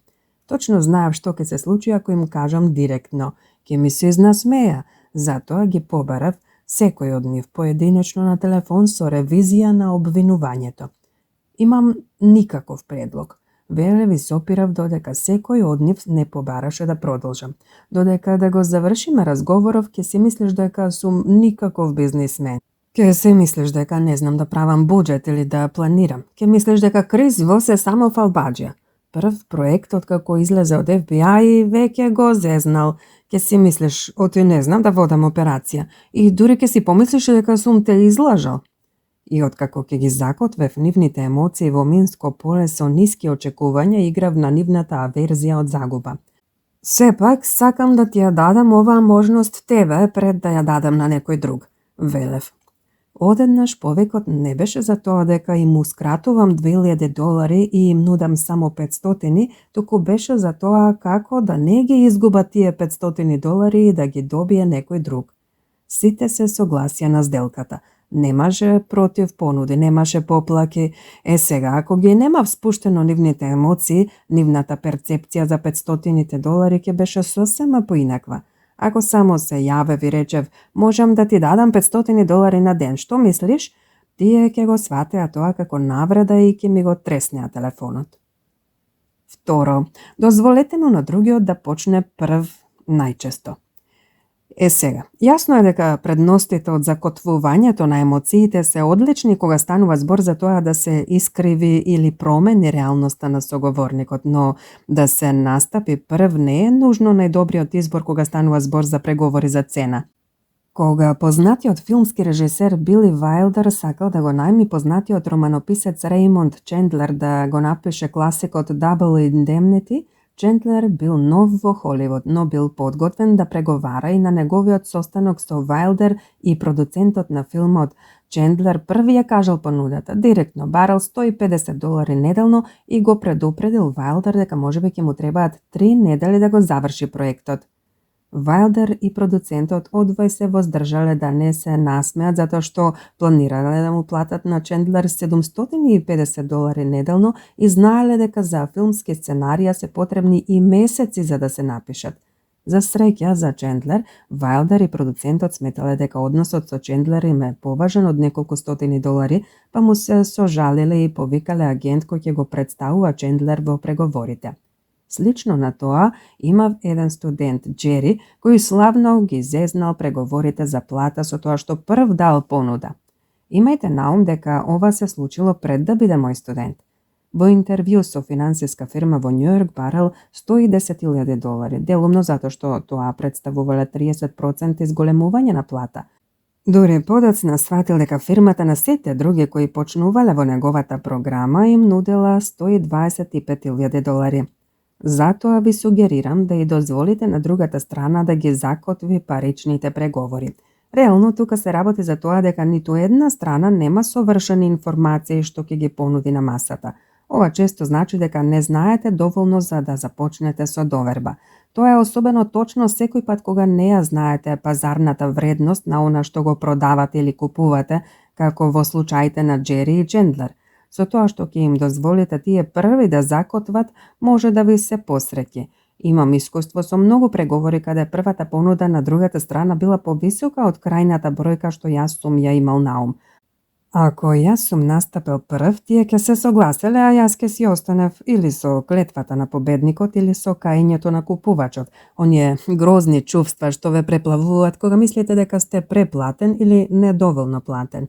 Точно знаев што ќе се случи ако им кажам директно. Ќе ми се изнасмеја, затоа ги побарав секој од нив поединечно на телефон со ревизија на обвинувањето. Имам никаков предлог. Веле ви сопирав додека секој од нив не побараше да продолжам. Додека да го завршиме разговоров, ќе си мислиш дека сум никаков бизнисмен. Ќе си мислиш дека не знам да правам буџет или да планирам. Ќе мислиш дека Крис Вос е само фалбаџија. Прв проект откако излезе од FBI и веќе го зезнал. Ќе си мислиш, оти не знам да водам операција. И дури ќе си помислиш дека сум те излажал. И откако ќе ги закотвев нивните емоции во минско поле со ниски очекувања, играв на нивната аверзија од загуба. Сепак, сакам да ти ја дадам оваа можност тебе пред да ја дадам на некој друг, велев. Одеднаш повикот не беше за тоа дека имускратувам $2000 и им нудам само 500, туку беше за тоа како да не ги изгубат тие $500 и да ги добие некој друг. Сите се согласија на сделката. Немаше против понуди, немаше поплаки. Сега, ако ги немав спуштено нивните емоции, нивната перцепција за $500 ќе беше сосема поинаква. Ако само се јавев и речев, можам да ти дадам $500 на ден, што мислиш? Тие ќе го сватеа тоа како навреда и ќе ми го треснеа телефонот. Второ, дозволете му на другиот да почне прв најчесто. Сега, јасно е дека предностите од закотвувањето на емоциите се одлични кога станува збор за тоа да се искриви или промени реалноста на соговорникот, но да се настапи прв не е нужно најдобриот избор кога станува збор за преговори за цена. Кога познатиот филмски режисер Били Вайлдер сакал да го најми познатиот романописец Реймонд Чендлер да го напише класикот Double Indemnity, Чендлер бил нов во Холивуд, но бил подготвен да преговара и на неговиот состанок со Вайлдер и продуцентот на филмот. Чендлер први ја кажал понудата, директно барал $150 неделно и го предупредил Вайлдер дека можеби ќе му требаат 3 недели да го заврши проектот. Вайлдер и продуцентот одвај се воздржале да не се насмеат затоа што планирале да му платат на Чендлер $750 неделно и знаеле дека за филмски сценарија се потребни и месеци за да се напишат. За среќа за Чендлер, Вайлдер и продуцентот сметале дека односот со Чендлер им е поважен од неколку стотини долари, па му се сожалиле и повикале агент кој ќе го представува Чендлер во преговорите. Слично на тоа, имав еден студент, Джери, кој славно ги зезнал преговорите за плата со тоа што прв дал понуда. Имајте на ум дека ова се случило пред да биде мој студент. Во интервју со финансиска фирма во Њујорк барал $110,000, делумно затоа што тоа представувале 30% изголемување на плата. Дури подоцна сватил дека фирмата на сите други кои почнувале во неговата програма им нудела $125,000. Затоа ви сугерирам да и дозволите на другата страна да ги закотви паричните преговори. Реално тука се работи за тоа дека ниту една страна нема совршени информации што ќе ги понуди на масата. Ова често значи дека не знаете доволно за да започнете со доверба. Тоа е особено точно секој пат кога не ја знаете пазарната вредност на она што го продавате или купувате, како во случаите на Джери и Чендлер. Со тоа што ќе им дозволите тие први да закотват, може да ви се посреќи. Имам искуство со многу преговори каде првата понуда на другата страна била повисока од крајната бројка што јас сум ја имал на ум. Ако јас сум настапил прв, тие ќе се согласеле, а јас ќе си останев или со клетвата на победникот или со каењето на купувачот. Оние грозни чувства што ве преплавуваат кога мислите дека сте преплатен или недоволно платен.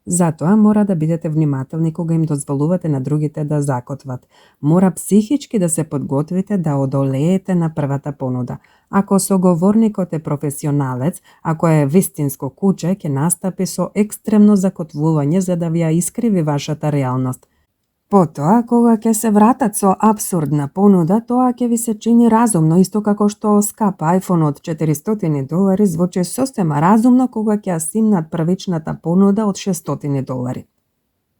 Затоа мора да бидете внимателни кога им дозволувате на другите да закотват. Мора психички да се подготвите да одолеете на првата понуда. Ако соговорникот е професионалец, ако е вистинско куче, ќе настапи со екстремно закотвување за да ви ја искриви вашата реалност. Потоа, кога ќе се вратат со апсурдна понуда, тоа ќе ви се чини разумно, исто како што скап iPhone од $400 звучи состема разумно кога ќе ја симнат првичната понуда од $600.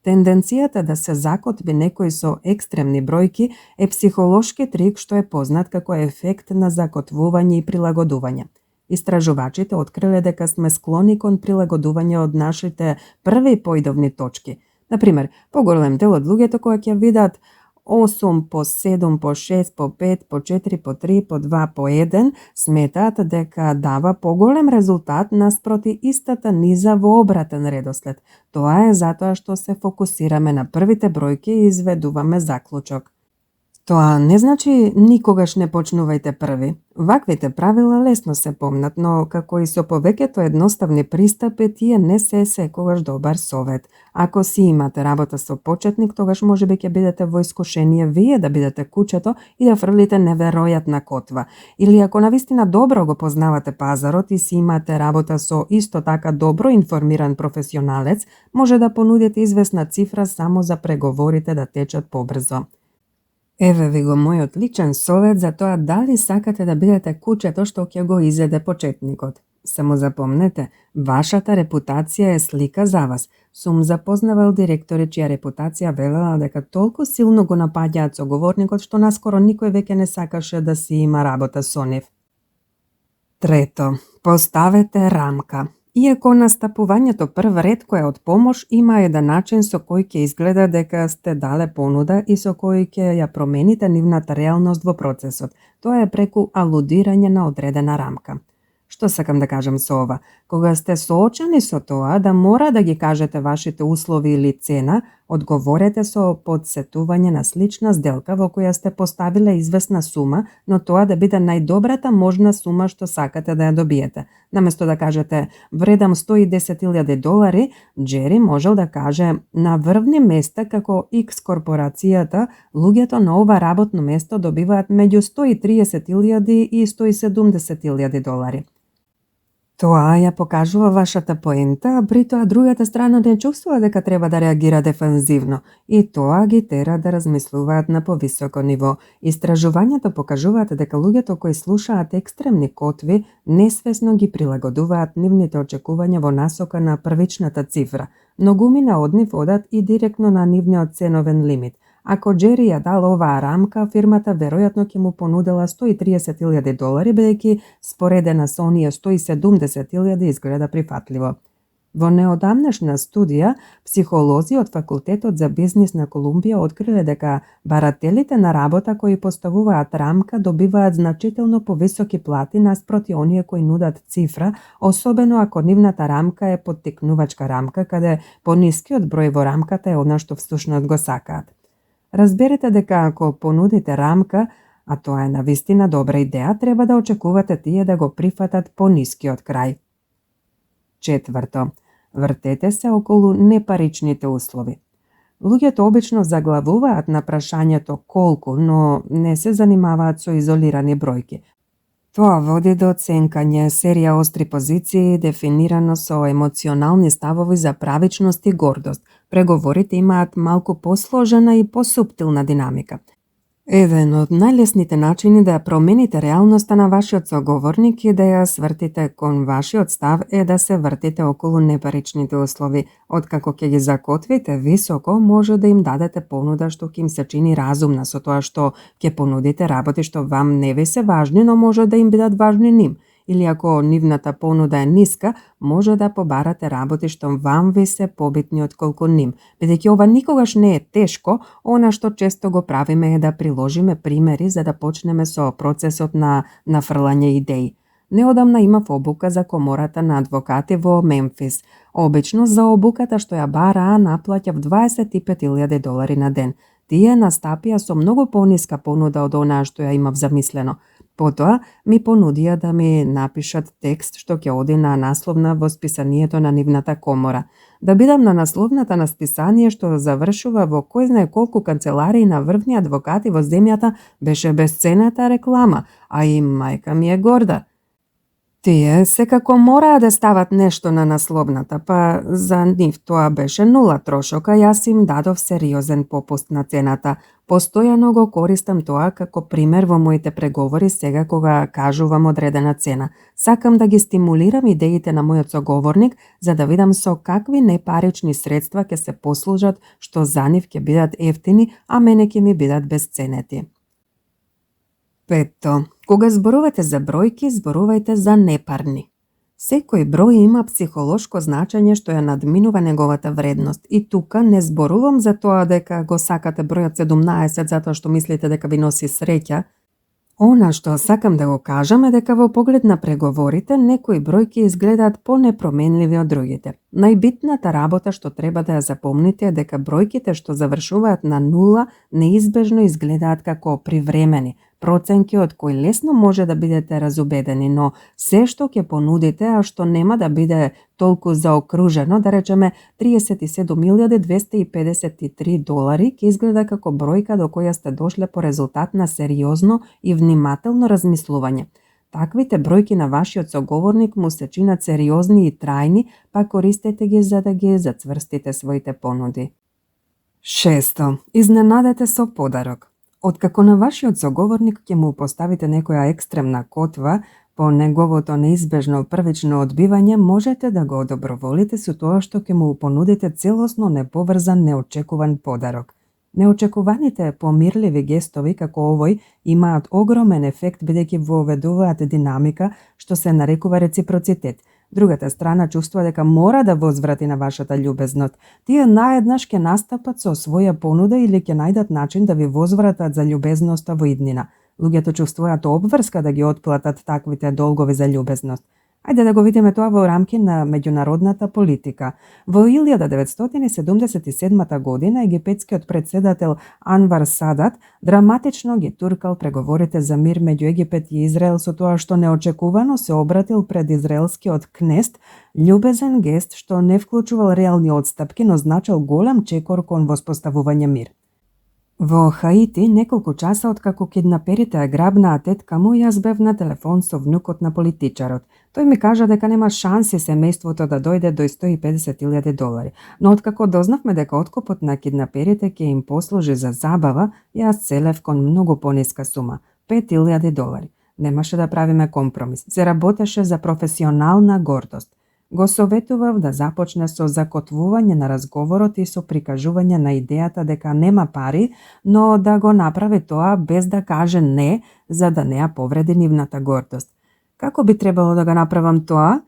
Тенденцијата да се закотви некој со екстремни бројки е психолошки трик што е познат како ефект на закотвување и прилагодување. Истражувачите откриле дека сме склони кон прилагодување од нашите први поидовни точки. Например, поголем дел од луѓето кои ќе видат 8 по 7 по 6 по 5 по 4 по 3 по 2 по 1 сметаат дека дава поголем резултат наспроти истата низа во обратен редослед. Тоа е затоа што се фокусираме на првите бројки и изведуваме заклучок. Тоа не значи никогаш не почнувајте први. Ваквите правила лесно се помнат, но како и со повеќето едноставни пристапи, тие не се секогаш добар совет. Ако си имате работа со почетник, тогаш можеби ќе бидете во искушение вие да бидете кучето и да фрлите неверојатна котва. Или ако навистина добро го познавате пазарот и си имате работа со исто така добро информиран професионалец, може да понудите известна цифра само за преговорите да течат побрзо. Еве ви го мојот личен совет за тоа дали сакате да бидете кучето што ќе го изеде почетникот. Само запомнете, вашата репутација е слика за вас. Сум запознавал директори чија репутација велела дека толку силно го напаѓаат соговорникот што наскоро никој веќе не сакаше да си има работа со нив. Трето, поставете рамка. Иако настапувањето прв ретко е од помош, има еден начин со кој ќе изгледа дека сте дале понуда и со кој ќе ја промените нивната реалност во процесот. Тоа е преку алудирање на одредена рамка. Што сакам да кажам со ова? Кога сте соочени со тоа да мора да ги кажете вашите услови или цена, одговорете со подсетување на слична сделка во која сте поставиле известна сума, но тоа да биде најдобрата можна сума што сакате да ја добиете. Наместо да кажете вредам $110,000, Джери можел да каже на врвни места како X корпорацијата, луѓето на ова работно место добиваат меѓу $130,000 и $170,000. Тоа ја покажува вашата поента, а при тоа другата страна не чувствува дека треба да реагира дефанзивно и тоа ги тера да размислуваат на повисоко ниво. Истражувањата покажуваат дека луѓето кои слушаат екстремни котви несвесно ги прилагодуваат нивните очекувања во насока на првичната цифра. Многумина од нив одат и директно на нивниот ценовен лимит. Ако Джери ја дал оваа рамка, фирмата веројатно ќе му понудела $130,000, бидејќи споредена со оние $170,000 изгледа прифатливо. Во неодамнешна студија, психолози од Факултетот за бизнис на Колумбија откриле дека барателите на работа кои поставуваат рамка добиваат значително повисоки плати наспроти оние кои нудат цифра, особено ако нивната рамка е поттикнувачка рамка, каде понискиот број во рамката е она што всушност го сакаат. Разберете дека ако понудите рамка, а тоа е навистина добра идеја, треба да очекувате тие да го прифатат по нискиот крај. Четврто, вртете се околу непаричните услови. Луѓето обично заглавуваат на прашањето колку, но не се занимаваат со изолирани бројки. Тоа води до оценкање серија остри позиции, дефинирано со емоционални ставови за правичност и гордост. Преговорите имаат малку посложена и посуптилна динамика. Еден од најлесните начини да ја промените реалноста на вашиот соговорник и да ја свртите кон вашиот став е да се вртите околу непаричните услови. Откако ќе ги закотвите високо, може да им дадете понуда што ќе им се чини разумна со тоа што ќе понудите работи што вам не ви се важни, но може да им бидат важни ним. Или ако нивната понуда е ниска, може да побарате работи што вам ви се побитни отколку ним. Бидејќи ова никогаш не е тешко, она што често го правиме е да приложиме примери за да почнеме со процесот на нафрлање идеи. Неодамна имав обука за комората на адвокати во Мемфис. Обично за обуката што ја бараа наплаќав $25,000 на ден. Тие настапија со многу пониска понуда од онаа што ја имав замислено. Потоа ми понудија да ми напишат текст што ќе оди на насловна во списанието на нивната комора. Да бидам на насловната на списание што завршува во кој знае колку канцеларии на врвни адвокати во земјата беше бесценета реклама, а и мајка ми е горда. Тие секако мораа да стават нешто на насловната, па за нив тоа беше нула трошок, а јас им дадов сериозен попуст на цената. Постојано го користам тоа како пример во моите преговори сега кога кажувам одредена цена. Сакам да ги стимулирам идеите на мојот соговорник за да видам со какви непарични средства ќе се послужат што за нив ќе бидат ефтини, а мене ќе ми бидат безценети. Пето, кога зборувате за бројки, зборувајте за непарни. Секој број има психолошко значење што ја надминува неговата вредност. И тука не зборувам за тоа дека го сакате бројот 17 затоа што мислите дека ви носи среќа. Она што сакам да го кажам е дека во поглед на преговорите некои бројки изгледаат понепроменливи од другите. Најбитната работа што треба да ја запомните е дека бројките што завршуваат на нула неизбежно изгледаат како привремени, проценки од кои лесно може да бидете разубедени, но се што ќе понудите, а што нема да биде толку заокружено, да речеме $37.253, ќе изгледа како бројка до која сте дошле по резултат на сериозно и внимателно размислување. Таквите бројки на вашиот соговорник му се чинат сериозни и трајни, па користете ги за да ги зацврстите своите понуди. Шесто, изненадете со подарок. Откако на вашиот соговорник ќе му поставите некоја екстремна котва, по неговото неизбежно првично одбивање можете да го одоброволите со тоа што ќе му понудите целосно неповрзан неочекуван подарок. Неочекуваните помирливи гестови како овој имаат огромен ефект бидејќи воведуваат динамика што се нарекува реципроцитет. Другата страна чувствува дека мора да возврати на вашата љубезност. Тие наеднаш ќе настапат со своја понуда или ќе најдат начин да ви возвратат за љубезноста во иднина. Луѓето чувствуваат обврска да ги отплатат таквите долгови за љубезност. Ајде да го видиме тоа во рамки на меѓународната политика. Во 1977 година египетскиот председател Анвар Садат драматично ги туркал преговорите за мир меѓу Египет и Израел со тоа што неочекувано се обратил пред израелскиот кнест, љубезен гест што не вклучувал реални отстапки, но значел голем чекор кон воспоставување мир. Во Хаити, неколку часа откако киднаперите ја грабнаа тетка му, јас бев на телефон со внукот на политичарот. Тој ми кажа дека нема шанси семејството да дојде до $150,000, но откако дознавме дека откупот на киднаперите ќе им послужи за забава, јас целев кон многу пониска сума – $5,000. Немаше да правиме компромис, се работеше за професионална гордост. Го советував да започне со закотвување на разговорот и со прикажување на идејата дека нема пари, но да го направи тоа без да каже не, за да не ја повреди нивната гордост. Како би требало да го направам тоа?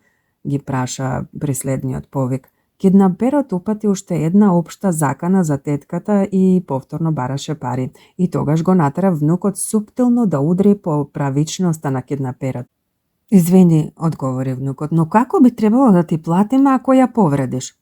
Ги праша при следниот повик. Киднаперот упати уште една општа закана за тетката и повторно бараше пари. И тогаш го натера внукот суптилно да удри по правичноста на киднаперот. Извини, одговори внукот, но како би требало да ти платиме ако ја повредиш?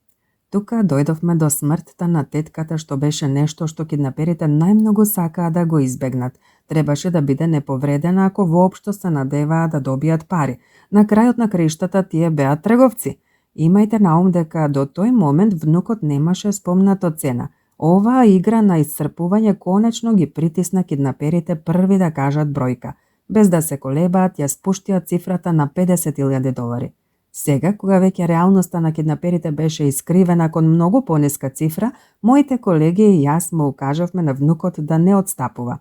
Тука дојдовме до смртта на тетката што беше нешто што киднаперите најмногу сакаа да го избегнат. Требаше да биде неповредена ако воопшто се надеваа да добијат пари. На крајот на краиштата тие беа трговци. Имајте на ум дека до тој момент внукот немаше спомнато цена. Оваа игра на исцрпување конечно ги притисна киднаперите први да кажат бројка. Без да се колебаат, ја спуштија цифрата на $50,000. Сега, кога веќе реалноста на киднаперите беше искривена кон многу пониска цифра, моите колеги и јас му укажавме на внукот да не отстапува.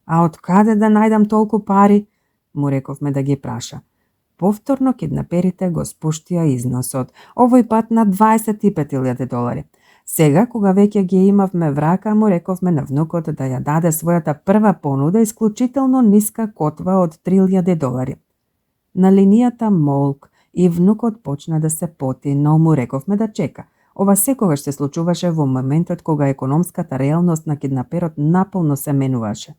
А од каде да најдам толку пари? Му рековме да ги праша. Повторно киднаперите го спуштија износот, овој пат на $25,000. Сега, кога веќе ги имавме врака, му рековме на внукот да ја даде својата прва понуда исклучително ниска котва од $3,000. На линијата молк и внукот почна да се поти, но му рековме да чека. Ова секогаш се случуваше во моментот кога економската реалност на киднаперот наполно се менуваше.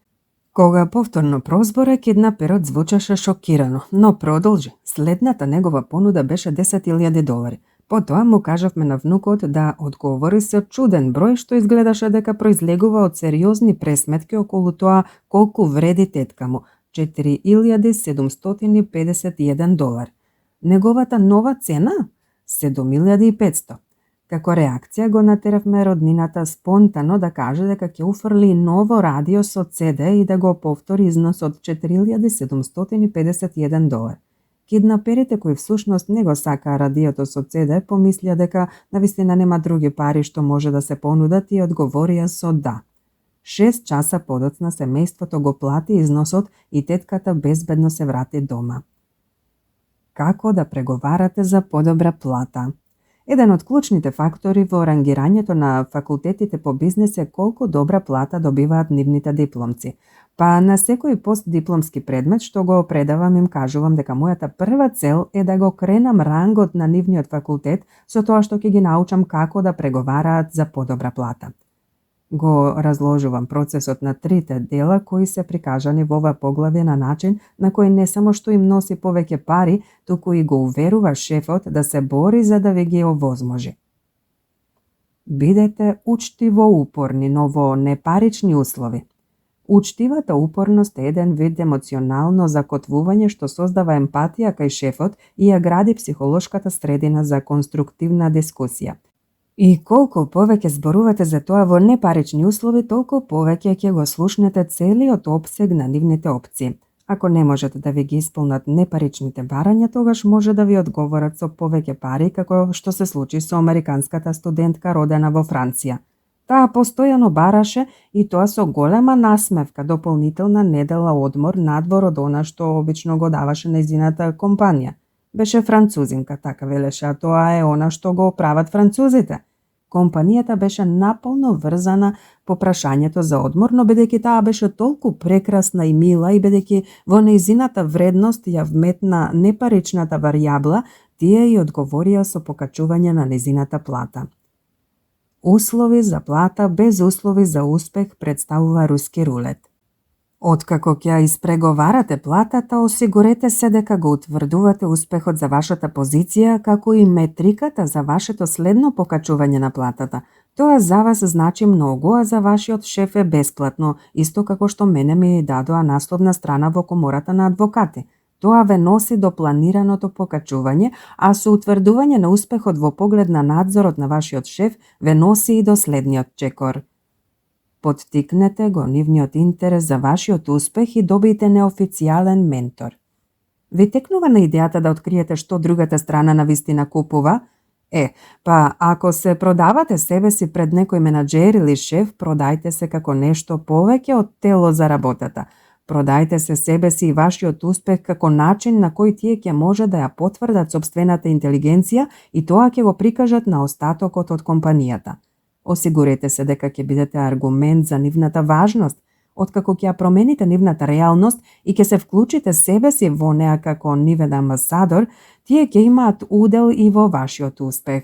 Кога повторно прозбора, киднаперот звучеше шокирано, но продолжи. Следната негова понуда беше $10,000. Потоа му кажавме на внукот да одговори со чуден број што изгледаше дека произлегува од сериозни пресметки околу тоа колку вреди тетка му – $4,751. Неговата нова цена? $7,500. Како реакција го натеравме роднината спонтано да каже дека ќе уфрли ново радио со CD и да го повтори износ од $4,751. Киднаперите кои всушност не го сакаа радиото со CD помислија дека навистина нема други пари што може да се понудат и одговорија со да. 6 часа подоцна семејството го плати износот и тетката безбедно се врати дома. Како да преговарате за подобра плата? Еден од клучните фактори во рангирањето на факултетите по бизнес е колку добра плата добиваат нивните дипломци. Па на секој постдипломски предмет што го предавам им кажувам дека мојата прва цел е да го кренам рангот на нивниот факултет со тоа што ќе ги научам како да преговараат за подобра плата. Го разложувам процесот на 3 дела кои се прикажани во ова поглавје на начин на кој не само што им носи повеќе пари, туку и го уверува шефот да се бори за да ви ги овозможи. Бидете учтиво упорни, но во непарични услови. Учтивата упорност е еден вид емоционално закотвување што создава емпатија кај шефот и ја гради психолошката средина за конструктивна дискусија. И колку повеќе зборувате за тоа во непарични услови, толку повеќе ќе го слушнете целиот опсег на нивните опции. Ако не можете да ви ги исполнат непаричните барања, тогаш може да ви одговорат со повеќе пари, како што се случи со американската студентка родена во Франција. Таа постојано бараше и тоа со голема насмевка, дополнителна недела одмор надвор од она што обично го даваше нејзината компанија. Беше французинка, така велеше, а тоа е она што го прават французите. Компанијата беше наполно врзана по прашањето за одмор, но бидејќи таа беше толку прекрасна и мила и бидејќи во нејзината вредност ја вметна непаричната варијабла, тие и одговорија со покачување на нејзината плата. Услови за плата без услови за успех представува руски рулет. Откако ќе испреговарате платата, осигурете се дека го утврдувате успехот за вашата позиција, како и метриката за вашето следно покачување на платата. Тоа за вас значи многу, а за вашиот шеф е бесплатно, исто како што мене ми дадоа насловна страна во комората на адвокати. Тоа ве носи до планираното покачување, а со утврдување на успехот во поглед на надзорот на вашиот шеф ве носи и до следниот чекор. Поттикнете го нивниот интерес за вашиот успех и добијте неофицијален ментор. Ви текнува на идејата да откриете што другата страна навистина купува? Па ако се продавате себе си пред некој менаџер или шеф, продајте се како нешто повеќе од тело за работата. Продајте се себе си и вашиот успех како начин на кој тие ќе може да ја потврдат сопствената интелигенција и тоа ќе го прикажат на остатокот од компанијата. Осигурете се дека ќе бидете аргумент за нивната важност, откако ќе ја промените нивната реалност и ќе се вклучите себе си во неа како нивен амбасадор, тие ќе имаат удел и во вашиот успех.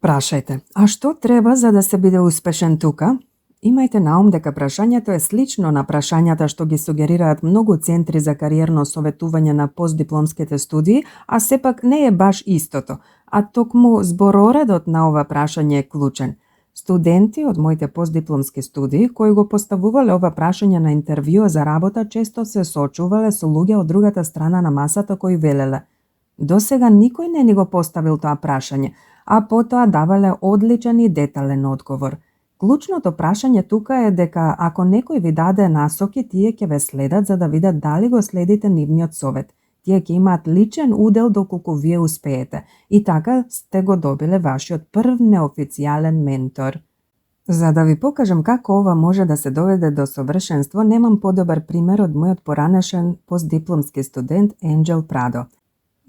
Прашајте, а што треба за да се биде успешен тука? Имајте на ум дека прашањето е слично на прашањата што ги сугерираат многу центри за кариерно советување на постдипломските студии, а сепак не е баш истото, а токму збороредот на ова прашање е клучен. Студенти од моите постдипломски студии кои го поставувале ова прашање на интервју за работа често се соочувале со луѓе од другата страна на масата кои велеле: "Досега никој не ни го поставил тоа прашање", а потоа давале одличен и детален одговор. Клучното прашање тука е дека ако некој ви даде насоки, тие ќе ве следат за да видат дали го следите нивниот совет. Тие ќе имаат личен удел доколку вие успеете и така сте го добиле вашиот прв неофицијален ментор. За да ви покажам како ова може да се доведе до совршенство, немам подобар пример од мојот поранешен постдипломски студент Енџел Прадо.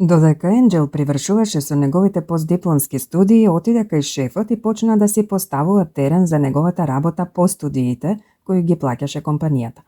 Додека Енџел привршуваше со неговите постдипломски студии, отиде кај шефот и почна да си поставува терен за неговата работа по студиите, кои ги плаќаше компанијата.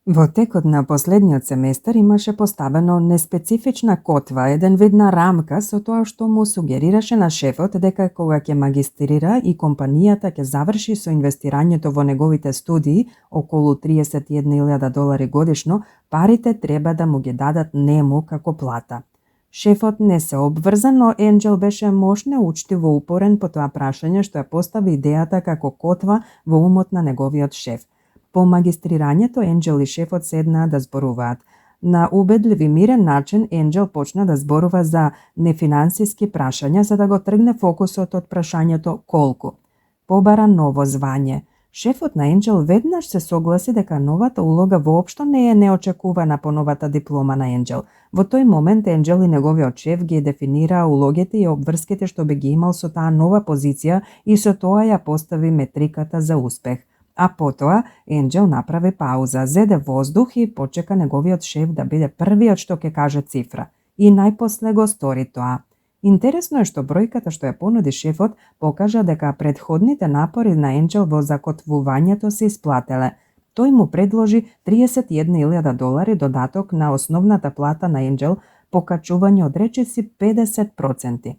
Во текот на последниот семестар имаше поставено неспецифична котва, еден вид на рамка со тоа што му сугерираше на шефот дека кога ќе магистрира и компанијата ќе заврши со инвестирањето во неговите студии, околу $31,000 годишно, парите треба да му ги дадат нему како плата. Шефот не се обврза, но Енџел беше мошне учтиво упорен по тоа прашање што ја постави идејата како котва во умот на неговиот шеф. По магистрирањето Енџел и шефот седнаа да зборуваат. На убедлив и мирен начин Енџел почна да зборува за нефинансиски прашања за да го тргне фокусот од прашањето колку. Побара ново звање. Шефот на Енџел веднаш се согласи дека новата улога воопшто не е неочекувана по новата диплома на Енџел. Во тој момент Енџел и неговиот шеф ги дефинираа улогите и обврските што би ги имал со таа нова позиција и со тоа ја постави метриката за успех. А потоа Енџел направи пауза, зеде воздух и почека неговиот шеф да биде првиот што ќе каже цифра. И најпосле го стори тоа. Интересно е што бројката што ја понуди шефот покажа дека предходните напори на Енџел во закотвувањето се исплателе. Тој му предложи $31,000 додаток на основната плата на Енџел, покачување од речиси 50%.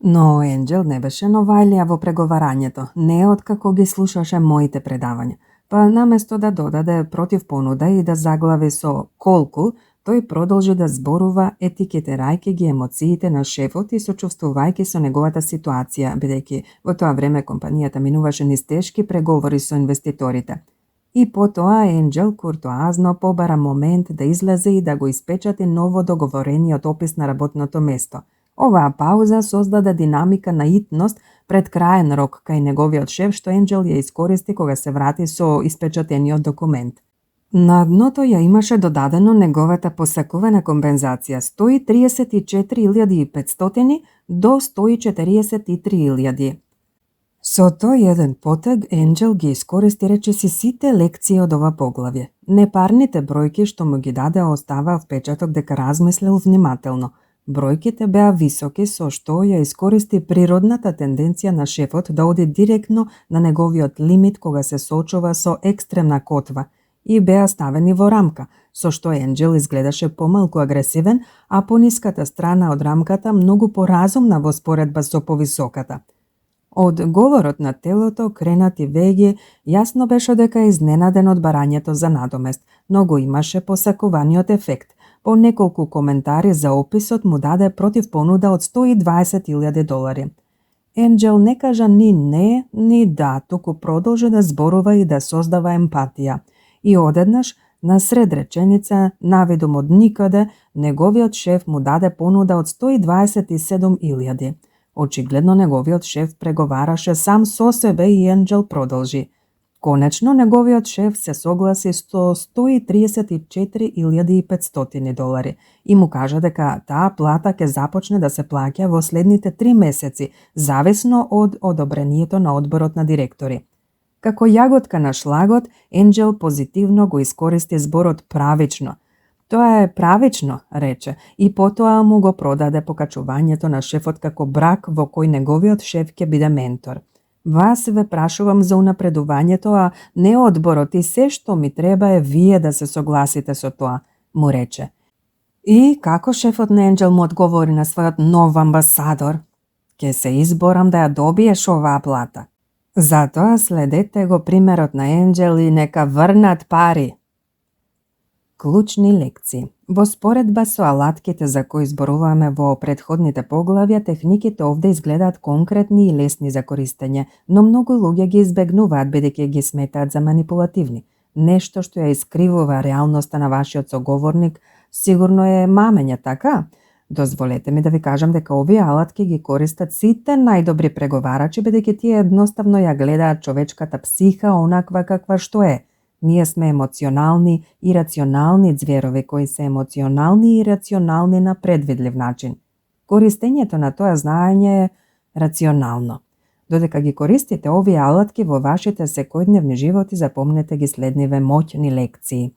Но Енџел не беше новајлија во преговарањето, не откако ги слушаше моите предавања. Па наместо да додаде против понуда и да заглави со колку, тој продолжи да зборува етикетирајќи ги емоциите на шефот и сочувствувајќи со неговата ситуација, бидејќи во тоа време компанијата минуваше низ тешки преговори со инвеститорите. И потоа Енџел куртоазно побара момент да излезе и да го испечати ново договорениот опис на работното место. Оваа пауза создаде динамика на итност пред краен рок кај неговиот шеф што Енџел ја искористи кога се врати со испечатениот документ. На дното ја имаше додадено неговата посакувана компензација 134.500 до 143.000. Со тој еден потег Енџел ги искористи речиси сите лекции од ова поглавје. Непарните бројки што му ги даде оставаа впечаток дека размислил внимателно. Бројките беа високи, со што ја искористи природната тенденција на шефот да оди директно на неговиот лимит кога се соочува со екстремна котва и беа ставени во рамка, со што Енџел изгледаше помалку агресивен, а пониската страна од рамката многу поразумна во споредба со повисоката. Од говорот на телото, кренати веќе, јасно беше дека е изненаден од барањето за надомест, но го имаше посакуваниот ефект. По неколку коментари за описот му даде против понуда од $120,000. Енџел не кажа ни не, ни да, туку продолжи да зборува и да создава емпатија. И одеднаш, на сред реченица, навидум од никаде, неговиот шеф му даде понуда од $127,000. Очигледно неговиот шеф преговараше сам со себе и Енџел продолжи. Конечно, неговиот шеф се согласи со $134,500 и му кажа дека таа плата ќе започне да се плаќа во следните 3 месеци, зависно од одобрението на одборот на директори. Како јаготка на шлагот, Енџел позитивно го искористи зборот правично. Тоа е правично, рече, и потоа му го продаде покачувањето на шефот како брак во кој неговиот шеф ќе биде ментор. Вас ве прашувам за унапредувањето, а не одборот, и се што ми треба е вие да се согласите со тоа, му рече. И како шефот на Енџел му одговори на својот нов амбасадор? Ке се изборам да ја добиеш оваа плата. Затоа следете го примерот на Енџел и нека врнат пари. Клучни лекции. Во споредба со алатките за кои зборуваме во предходните поглавја, техниките овде изгледаат конкретни и лесни за користење, но многу луѓе ги избегнуваат бидејќи ги сметаат за манипулативни. Нешто што ја искривува реалноста на вашиот соговорник сигурно е мамење, така? Дозволете ми да ви кажам дека овие алатки ги користат сите најдобри преговарачи, бидејќи тие едноставно ја гледаат човечката психа онаква каква што е. Ние сме емоционални и рационални ѕверови кои се емоционални и рационални на предвидлив начин. Користењето на тоа знаење е рационално. Додека ги користите овие алатки во вашите секојдневни животи, запомнете ги следниве моќни лекции.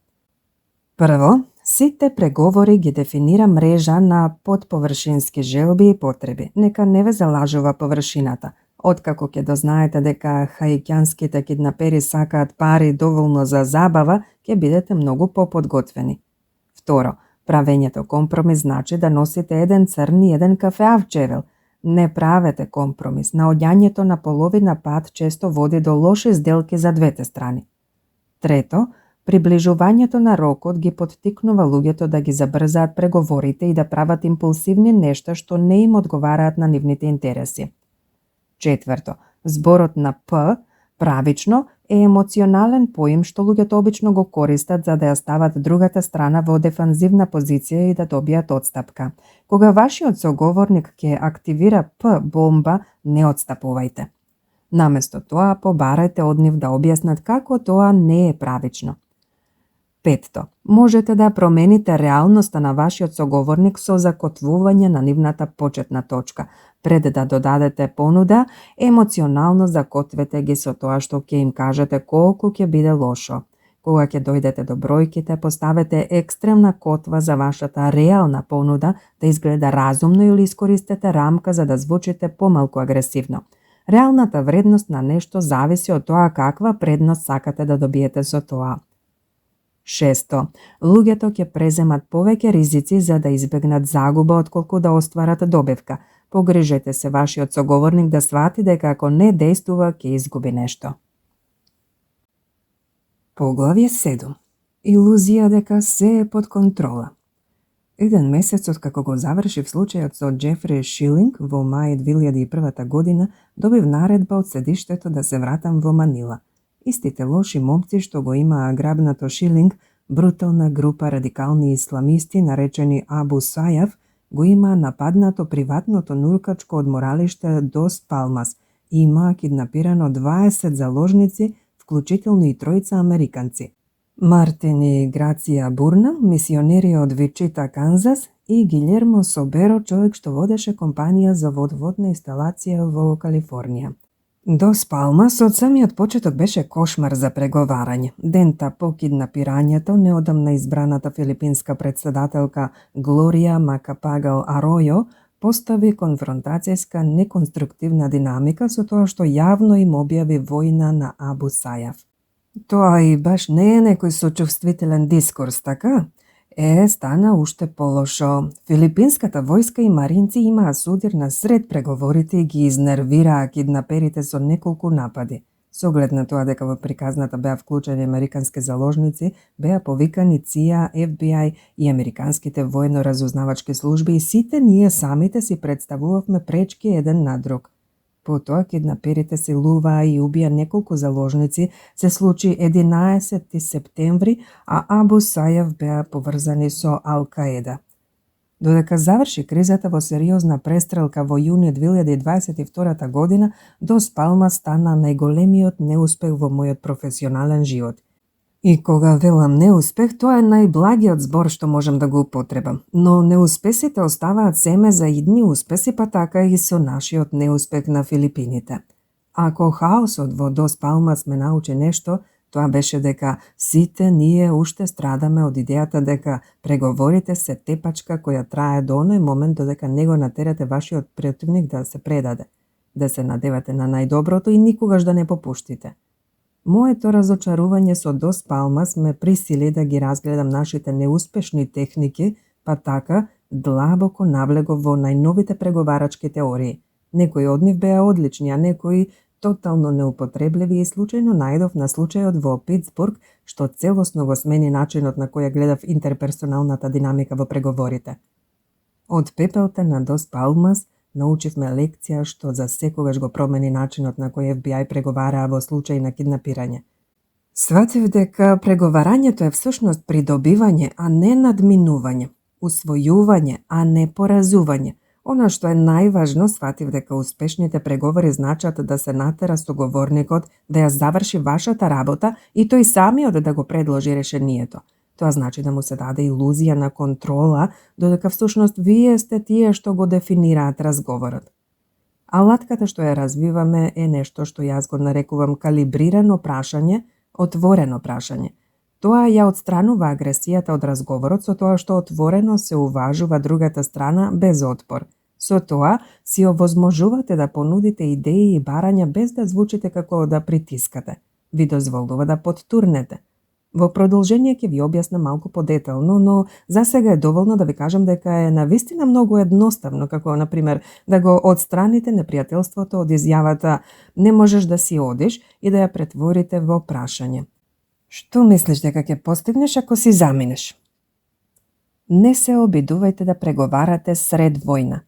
Прво, сите преговори ги дефинира мрежа на подповршински желби и потреби. Нека не ве залажува површината. Откако ќе дознаете дека хаиќанските киднапери сакаат пари доволно за забава, ќе бидете многу поподготвени. Второ, правењето компромис значи да носите еден црн и еден кафеав чевел. Не правете компромис. Наоѓањето на половина пат често води до лоши сделки за двете страни. Трето, приближувањето на рокот ги поттикнува луѓето да ги забрзаат преговорите и да прават импулсивни нешта што не им одговараат на нивните интереси. Четврто, зборот на П, правично, е емоционален поим што луѓето обично го користат за да ја стават другата страна во дефанзивна позиција и да добијат одстапка. Кога вашиот соговорник ќе активира П бомба, не одстапувајте. Наместо тоа, побарајте од нив да објаснат како тоа не е правично. Петто, можете да промените реалноста на вашиот соговорник со закотвување на нивната почетна точка. Пред да додадете понуда, емоционално закответе ги со тоа што ќе им кажете колку ќе биде лошо. Кога ќе дојдете до бројките, поставете екстремна котва за вашата реална понуда да изгледа разумно или искористете рамка за да звучите помалку агресивно. Реалната вредност на нешто зависи од тоа каква предност сакате да добиете со тоа. Шесто, луѓето ќе преземат повеќе ризици за да избегнат загуба отколку да остварат добивка. Погрижете се вашиот соговорник да свати дека ако не дејствува, ќе изгуби нешто. Поглавје 7. Илузија дека се е под контрола. Еден месец од како го завршив случајот со Джефри Шилинг во мај 2001 година, добив наредба од седиштето да се вратам во Манила. Истите лоши момци што го имаа грабнато Шилинг, брутална група радикални исламисти наречени Абу Сајаф, го имаа нападнато приватното нуркачко одморалиште Дос Палмас и имаа киднапирано 20 заложници, вклучително и тројца американци. Мартин и Грација Бурна, мисионери од Вичита, Канзас, и Гилермо Соберо, човек што водеше компанија за водоводна инсталација во Калифорнија. Дос Палмас од самиот почеток беше кошмар за преговарање. Дента по киднапирањето, неодамна избраната филипинска председателка Глорија Макапагал Аројо постави конфронтацијска неконструктивна динамика со тоа што јавно им објави војна на Абу Сајаф. Тоа и баш не е некој сочувствителен дискурс, така? Стана уште полошо. Филипинската војска и маринци имаа судир на сред преговорите и ги изнервираа киднаперите со неколку напади. Со оглед на тоа дека во приказната беа вклучени американски заложници, беа повикани ЦИА, FBI и американските военно-разузнавачки служби и сите ние самите си представувавме пречки еден на друг. Потоа киднаперите силуваа и убија неколку заложници, се случи 11 септември, а Абу Сајаф беа поврзани со Ал-Каеда. Додека заврши кризата во сериозна престрелка во јуни 2022 година, Дос Палмас стана најголемиот неуспех во мојот професионален живот. И кога велам неуспех, тоа е најблагиот збор што можам да го употребам. Но неуспесите оставаат семе за идни успеси, па така и со нашиот неуспех на Филипините. Ако хаосот во Дос Палмас ме научи нешто, тоа беше дека сите ние уште страдаме од идејата дека преговорите се тепачка која трае до оној момент додека не го натерате вашиот противник да се предаде, да се надевате на најдоброто и никогаш да не попуштите. Моето разочарување со Дос Палмас ме присили да ги разгледам нашите неуспешни техники, па така длабоко навлегов во најновите преговарачки теории. Некои од нив беа одлични, а некои тотално неупотребливи и случајно најдов на случајот во Питсбург, што целосно го смени начинот на која гледав интерперсоналната динамика во преговорите. Од пепелта на Дос Палмас научивме лекција што за секогаш го промени начинот на кој FBI преговараа во случај на киднапирање. Сватив дека преговарањето е всушност придобивање, а не надминување, усвојување, а не поразување. Она што е најважно, сватив дека успешните преговори значат да се натера соговорникот да ја заврши вашата работа и тој самиот да го предложи решението. Тоа значи да му се даде илузија на контрола, додека всушност вие сте тие што го дефинираат разговорот. Алатката што ја развиваме е нешто што јас го нарекувам калибрирано прашање, отворено прашање. Тоа ја отстранува агресијата од разговорот со тоа што отворено се уважува другата страна без отпор. Со тоа си овозможувате да понудите идеи и барања без да звучите како да притискате. Ви дозволува да подтурнете. Во продолжение ќе ви објаснам малку подетално, но за сега е доволно да ви кажам дека е навистина многу едноставно, како, например, да го отстраните непријателството од изјавата «не можеш да си одиш» и да ја претворите во прашање. Што мислиш дека ќе постигнеш ако си заминеш? Не се обидувајте да преговарате сред војна.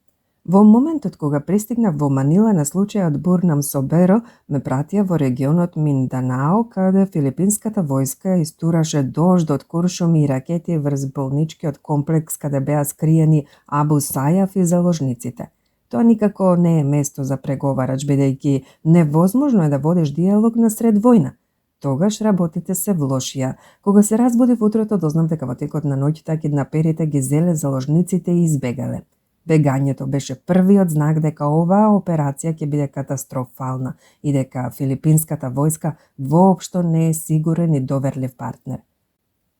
Во моментот кога пристигнав во Манила на случајот Бурнам Соберо, ме пратија во регионот Минданао, каде филипинската војска истураше дожд од куршуми и ракети врз болничкиот комплекс каде беа скриени Абу Сајаф и заложниците. Тоа никако не е место за преговарач, бидејќи невозможно е да водиш диалог насред војна. Тогаш работите се влошија. Кога се разбудив утрото, дознав дека во текот на ноќта киднаперите ги зеле заложниците и избегале. Бегањето беше првиот знак дека оваа операција ќе биде катастрофална и дека филипинската војска воопшто не е сигурен и доверлив партнер.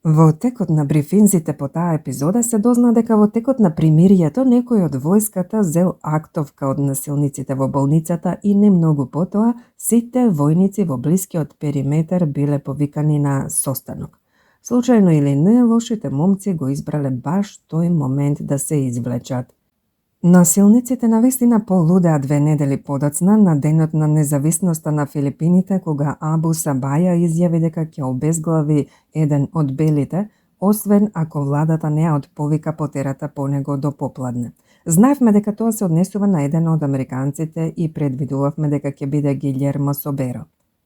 Во текот на брифинзите по таа епизода се дозна дека во текот на примирието некој од војската зел актовка од насилниците во болницата и не многу потоа сите војници во блискиот периметар биле повикани на состанок. Случајно или не, лошите момци го избрале баш тој момент да се извлечат. Насилниците навистина полудеа 2 недели подоцна на денот на независноста на Филипините, кога Абу Сабаја изјави дека ќе обезглави еден од белите, освен ако владата не ја отповика потерата по него до попладне. Знаевме дека тоа се однесува на еден од американците и предвидувавме дека ќе биде Гилјермо Соберо.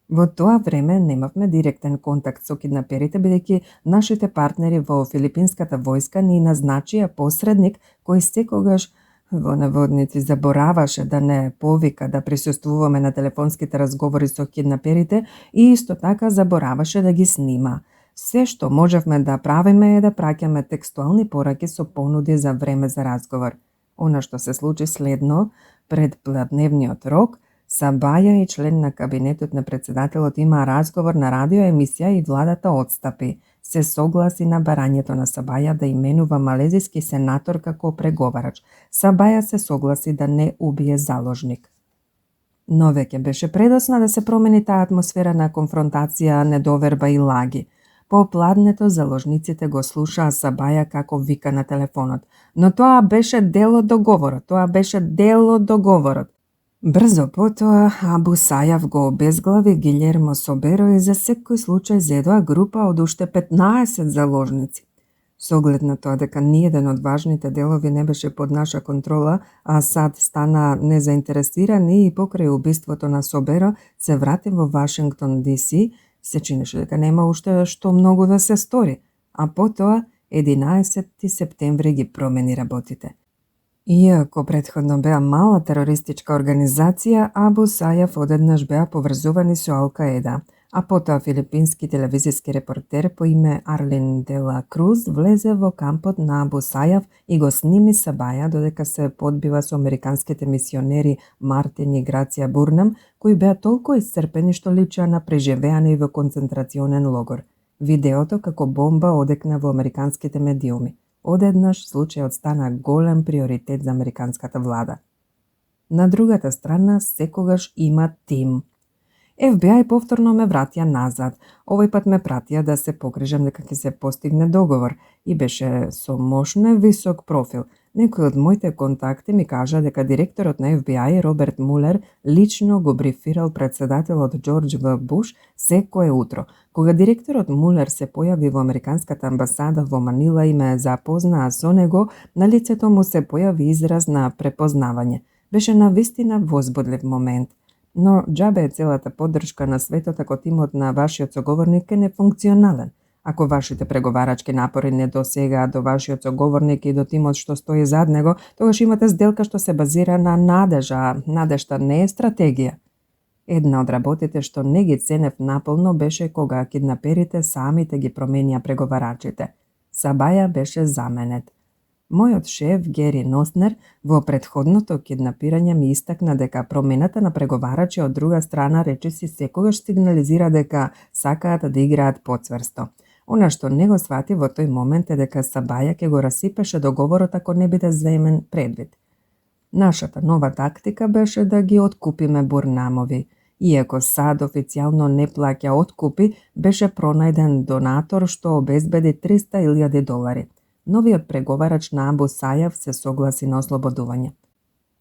Во тоа време немавме директен контакт со киднаперите, бидејќи нашите партнери во филипинската војска ни назначија посредник кој секогаш во наводници забораваше да не повика да присуствуваме на телефонските разговори со киднаперите и исто така забораваше да ги снима. Се што можевме да правиме е да праќаме текстуални пораки со понуди за време за разговор. Она што се случи следно, пред пладневниот рок, Сабаја и член на кабинетот на председателот имаа разговор на радиоемисија и владата отстапи. Се согласи на барањето на Сабаја да именува малезиски сенатор како преговарач. Сабаја се согласи да не убие заложник. Но веќе беше предоцна да се промени таа атмосфера на конфронтација, недоверба и лаги. По пладнето заложниците го слушаа Сабаја како вика на телефонот. Но тоа беше дел од договорот. Брзо потоа Абу Сајав го обезглави Гилјермо Соберо и за секој случај зедоа група од уште 15 заложници. Со оглед на тоа дека ниеден од важните делови не беше под наша контрола, а САД стана незаинтересирани и покрај убиството на Соберо се врати во Вашингтон ДС, се чинеше дека нема уште што многу да се стори, а потоа 11 септември ги промени работите. Иако претходно беа мала терористичка организација, Абу Сајав одеднаш беа поврзувани со Ал-Каеда, а потоа филипински телевизиски репортер по име Арлин Дела Круз влезе во кампот на Абу Сајав и го сними Сабаја додека се подбива со американските мисионери Мартин и Грација Бурнам, кои беа толку исцрпени што личеа на преживеани во концентрационен логор. Видеото како бомба одекна во американските медиуми. Одеднаш случајот стана голем приоритет за американската влада. На другата страна секогаш има тим. FBI повторно ме вратија назад. Овој пат ме пратија да се погрижам дека ќе се постигне договор и беше со мощно висок профил. Некој од моите контакти ми кажа дека директорот на FBI Роберт Мулер лично го брифирал председателот Џорџ В. Буш секое утро. Кога директорот Мулер се појави во американската амбасада во Манила и ме запознаа со него, на лицето му се појави израз на препознавање. Беше навистина возбудлив момент. Но џабе е целата поддршка на светот ако тимот на вашиот соговорник е нефункционален. Ако вашите преговарачки напори не досегаат до вашиот соговорник и до тимот што стои зад него, тогаш имате сделка што се базира на надеж, а надежта не е стратегија. Една од работите што не ги ценев наполно беше кога киднаперите самите ги променија преговарачите. Сабаја беше заменет. Мојот шеф Гери Носнер во претходното киднапирање ми истакна дека промената на преговарачи од друга страна речиси секогаш сигнализира дека сакаат да играат поцврсто. Она што не го свати во тој момент е дека Сабаја ќе го расипеше договорот ако не биде земен предвид. Нашата нова тактика беше да ги откупиме Бурнамови. Иако САД официјално не плаќа откупи, беше пронајден донатор што обезбеди $300,000. Новиот преговарач на Абу Сајав се согласи на ослободување.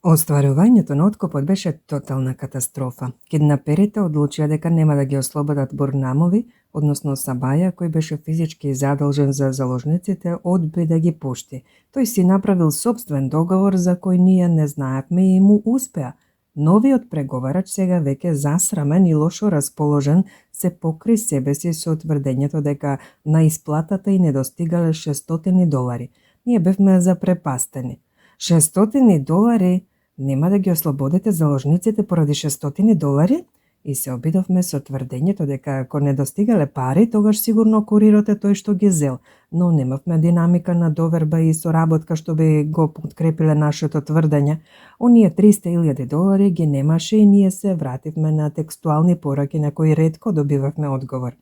Остварувањето на откупот беше тотална катастрофа. Киднаперите одлучија дека нема да ги ослободат Бурнамови, односно Сабаја, кој беше физички задолжен за заложниците, одби да ги пушти. Тој си направил сопствен договор за кој ние не знаевме и му успеа. Новиот преговарач сега веќе засрамен и лошо расположен се покри себе си со тврдењето дека на исплатата и недостигале $600. Ние бевме запрепастени. $600? Нема да ги ослободите заложниците поради $600? И се обидовме со тврдењето дека ако не достигале пари, тогаш сигурно курирот е тој што ги зел, но немавме динамика на доверба и соработка што би го подкрепиле нашето тврдење. Оние $300,000 ги немаше и ние се вративме на текстуални пораки на кои ретко добивавме одговор.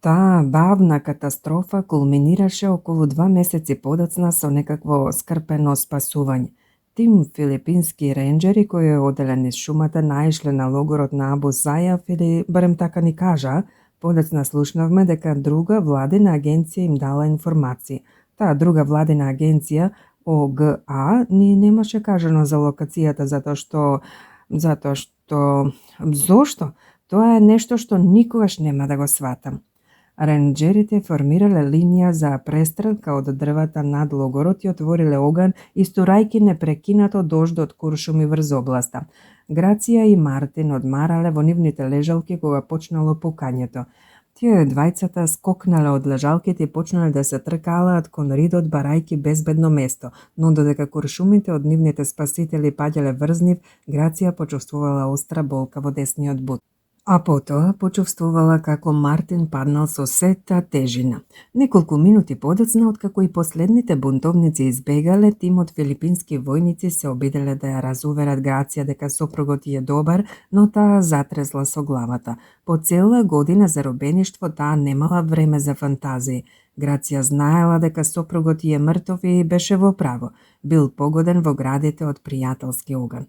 Таа бавна катастрофа кулминираше околу 2 месеци подоцна со некакво скрпено спасување. Тим филипински ренџери кои оделени низ шумата наишле на логорот на Абу Сајаф или барем така ни кажа, подоцна слушнавме дека друга владина агенција им дала информации. Таа друга владина агенција, ОГА, ни немаше кажано за локацијата Зошто? Тоа е нешто што никогаш нема да го сватам. Ренџерите формирале линија за престрелка од дрвата над логорот и отвориле оган, истурајки непрекинато дожд од куршуми врз областа. Грација и Мартин одмарале во нивните лежалки кога почнало пукањето. Тие двајцата скокнале од лежалките и почнале да се тркалаат кон ридот барајки безбедно место, но додека куршумите од нивните спасители паѓале врз нив, Грација почувствувала остра болка во десниот бут. А потоа почувствувала како Мартин паднал со сета тежина. Неколку минути подоцна, откако и последните бунтовници избегале, тимот филипински војници се обиделе да ја разуверат Грација дека сопругот е добар, но таа затресла со главата. По цела година заробеништво таа немала време за фантазии. Грација знаела дека сопругот е мртов и беше во право. Бил погоден во градите од пријателски оган.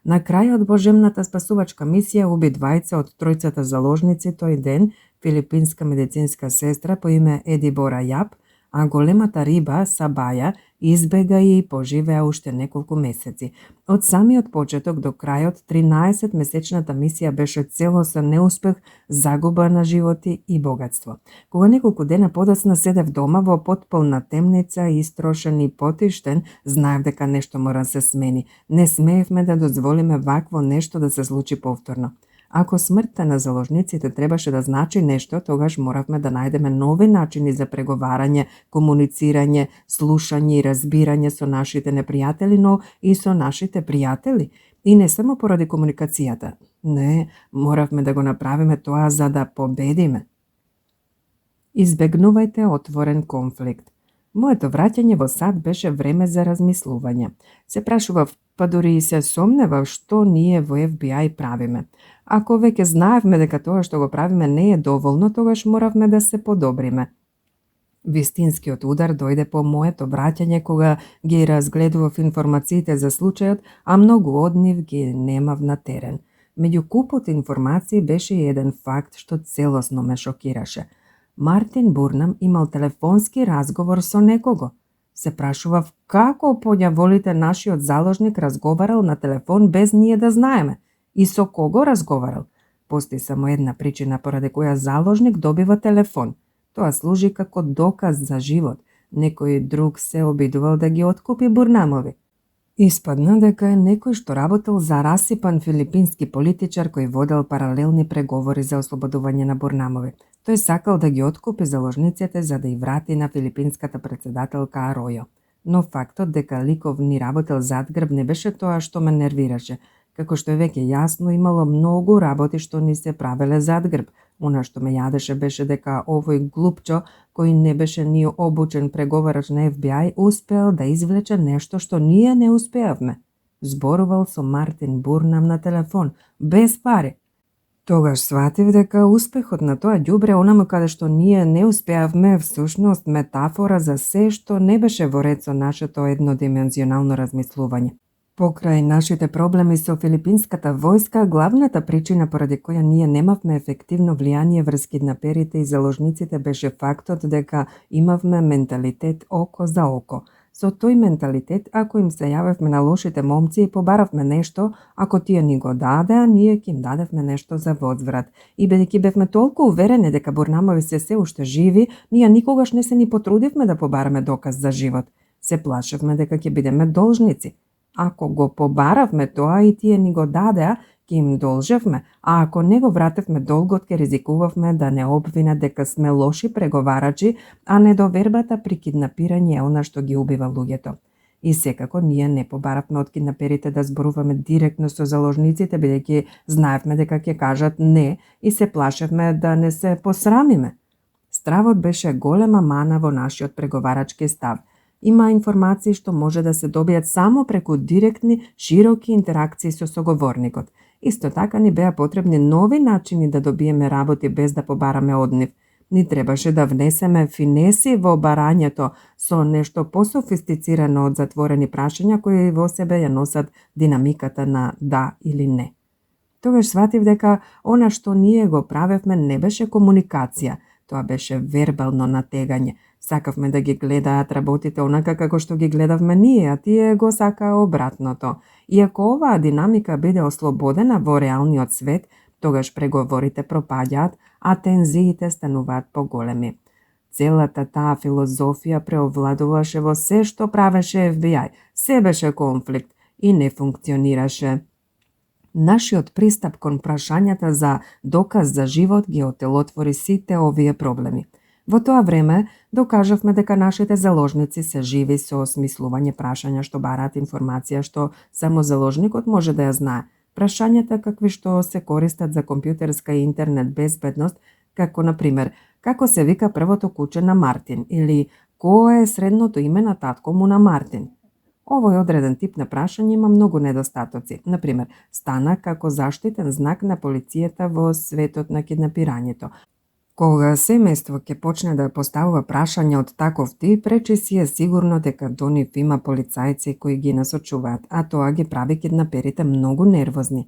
На крајот божемната спасувачка мисија уби двајца од тројцата заложници тој ден, филипинска медицинска сестра по име Едибора Јап, а големата риба Сабаја избега и поживеа уште неколку месеци. Од самиот почеток до крајот, 13-месечната мисија беше целосен неуспех, загуба на животи и богатство. Кога неколку дена подоцна седев дома во потполна темница, истрошен и потиштен, знаев дека нешто мора да се смени. Не смеевме да дозволиме вакво нешто да се случи повторно. Ако смртта на заложниците требаше да значи нешто, тогаш моравме да најдеме нови начини за преговарање, комуницирање, слушање и разбирање со нашите непријатели, но и со нашите пријатели. И не само поради комуникацијата. Не, моравме да го направиме тоа за да победиме. Избегнувајте отворен конфликт. Моето враќање во САД беше време за размислување. Се прашував, па дури и се сомневав што ние во FBI правиме. Ако веќе знаевме дека тоа што го правиме не е доволно, тогаш моравме да се подобриме. Вистинскиот удар дојде по моето враќање кога ги разгледував информациите за случајот, а многу од нив ги немав на терен. Меѓу купот информации беше и еден факт што целосно ме шокираше. Мартин Бурнам имал телефонски разговор со некого. Се прашував како по ѓаволите нашиот заложник разговарал на телефон без ние да знаеме. И со кого разговарал? Постои само една причина поради која заложник добива телефон. Тоа служи како доказ за живот. Некој друг се обидувал да ги откупи Бурнамови. Испадна дека е некој што работел за расипан филипински политичар кој водел паралелни преговори за ослободување на Бурнамови. Тој сакал да ги откупи заложниците за да ја врати на филипинската претседателка Аројо. Но фактот дека ликов ни работел зад грб не беше тоа што ме нервираше. Како што е веќе јасно, имало многу работи што ни се правеле зад грб. Она што ме јадеше беше дека овој глупчо, кој не беше ни обучен преговарач на FBI, успеал да извлече нешто што ние не успеавме. Зборувал со Мартин Бурнам на телефон, без пари. Тогаш сватив дека успехот на тоа ѓубре онаму каде што ние не успеавме всушност метафора за се што не беше во ред со нашето еднодимензионално размислување. Покрај нашите проблеми со филипинската војска, главната причина поради која ние немавме ефективно влијание врз киднаперите и заложниците беше фактот дека имавме менталитет око за око. Со тој менталитет, ако им се јавевме на лошите момци и побаравме нешто, ако тие ни го дадеа, ние ќе им дадевме нешто за возврат. И бидејќи бевме толку уверени дека Бурнамови се уште живи, ние никогаш не се ни потрудивме да побараме доказ за живот. Се плашевме дека ќе бидеме должници. Ако го побаравме тоа и тие ни го дадеа, ќе им должевме, а ако не го вратевме долгот, ќе ризикувавме да не обвинат дека сме лоши преговарачи, а недовербата при киднапирање е она што ги убива луѓето. И секако ние не побаравме од киднаперите да зборуваме директно со заложниците, бидејќи знаевме дека ќе кажат не и се плашевме да не се посрамиме. Стравот беше голема мана во нашиот преговарачки став. Има информации што може да се добијат само преку директни, широки интеракции со соговорникот. Исто така ни беа потребни нови начини да добиеме работи без да побараме од нив. Ни требаше да внесеме финеси во барањето со нешто пософистицирано од затворени прашања кои во себе ја носат динамиката на да или не. Тогаш сватив дека она што ние го правевме не беше комуникација, тоа беше вербално натегање. Сакавме да ги гледаат работите онака како што ги гледавме ние, а тие го сакаа обратното. Иако оваа динамика биде ослободена во реалниот свет, тогаш преговорите пропаѓаат, а тензиите стануваат поголеми. Целата таа филозофија преовладуваше во се што правеше FBI. Се беше конфликт и не функционираше. Нашиот пристап кон прашањата за доказ за живот ги отелотвори сите овие проблеми. Во тоа време докажавме дека нашите заложници се живи со осмислување прашања што бараат информација што само заложникот може да ја знае. Прашањата какви што се користат за компјутерска и интернет безбедност, како на пример како се вика првото куче на Мартин или кое е средното име на татко му на Мартин. Овој одреден тип на прашање има многу недостатоци. Например, стана како заштитен знак на полицијата во светот на киднапирањето. Кога семејство ќе почне да поставува прашања од таков тип, речи си е сигурно дека до нив има полицајци кои ги насочуваат, а тоа ги прави киднаперите многу нервозни.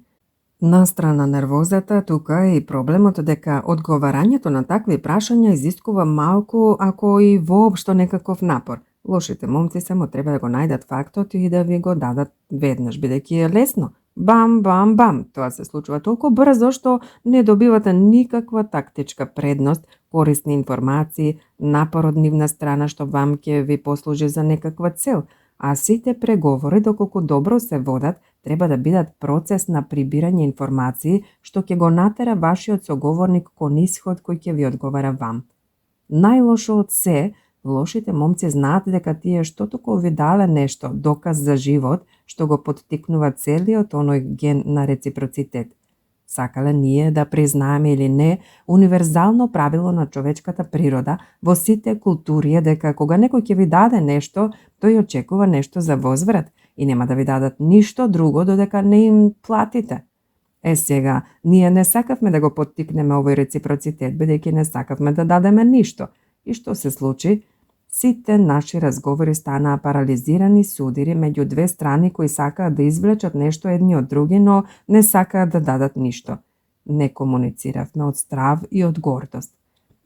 Настрана нервозата, тука е и проблемот дека одговарањето на такви прашања изискува малку, ако и воопшто некаков напор. Лошите момци само треба да го најдат фактот и да ви го дадат веднаш, бидејќи е лесно. Бам, бам, бам. Тоа се случува толку брзо што не добивате никаква тактичка предност, корисни информации, напор од нивна страна што вам ќе ви послужи за некаква цел, а сите преговори, доколку добро се водат, треба да бидат процес на прибирање информации што ќе го натера вашиот соговорник кон исход кој ќе ви одговара вам. Најлошо од се, лошите момци знаат дека тие што току ви дале нешто, доказ за живот, што го поттикнува целиот оној ген на реципроцитет. Сакале ние да признаеме или не, универзално правило на човечката природа во сите култури е дека кога некој ќе ви даде нешто, тој очекува нешто за возврат и нема да ви дадат ништо друго додека не им платите. Сега, ние не сакавме да го поттикнеме овој реципроцитет, бидејќи не сакавме да дадеме ништо. И што се случи? Сите наши разговори станаа парализирани судири меѓу две страни кои сакаат да извлечат нешто едни од други, но не сакаат да дадат ништо. Не комунициравме од страв и од гордост.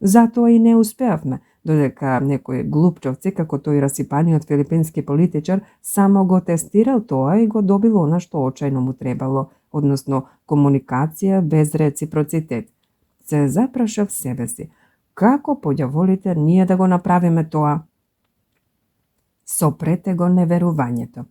Затоа и не успеавме, додека некои глупчовци, како тој расипаниот филипински политичар, само го тестирал тоа и го добил она што очајно му требало, односно комуникација без реципроцитет. Се запрашав себе си, како поѓаволите ние да го направиме тоа? Сопрете го неверувањето.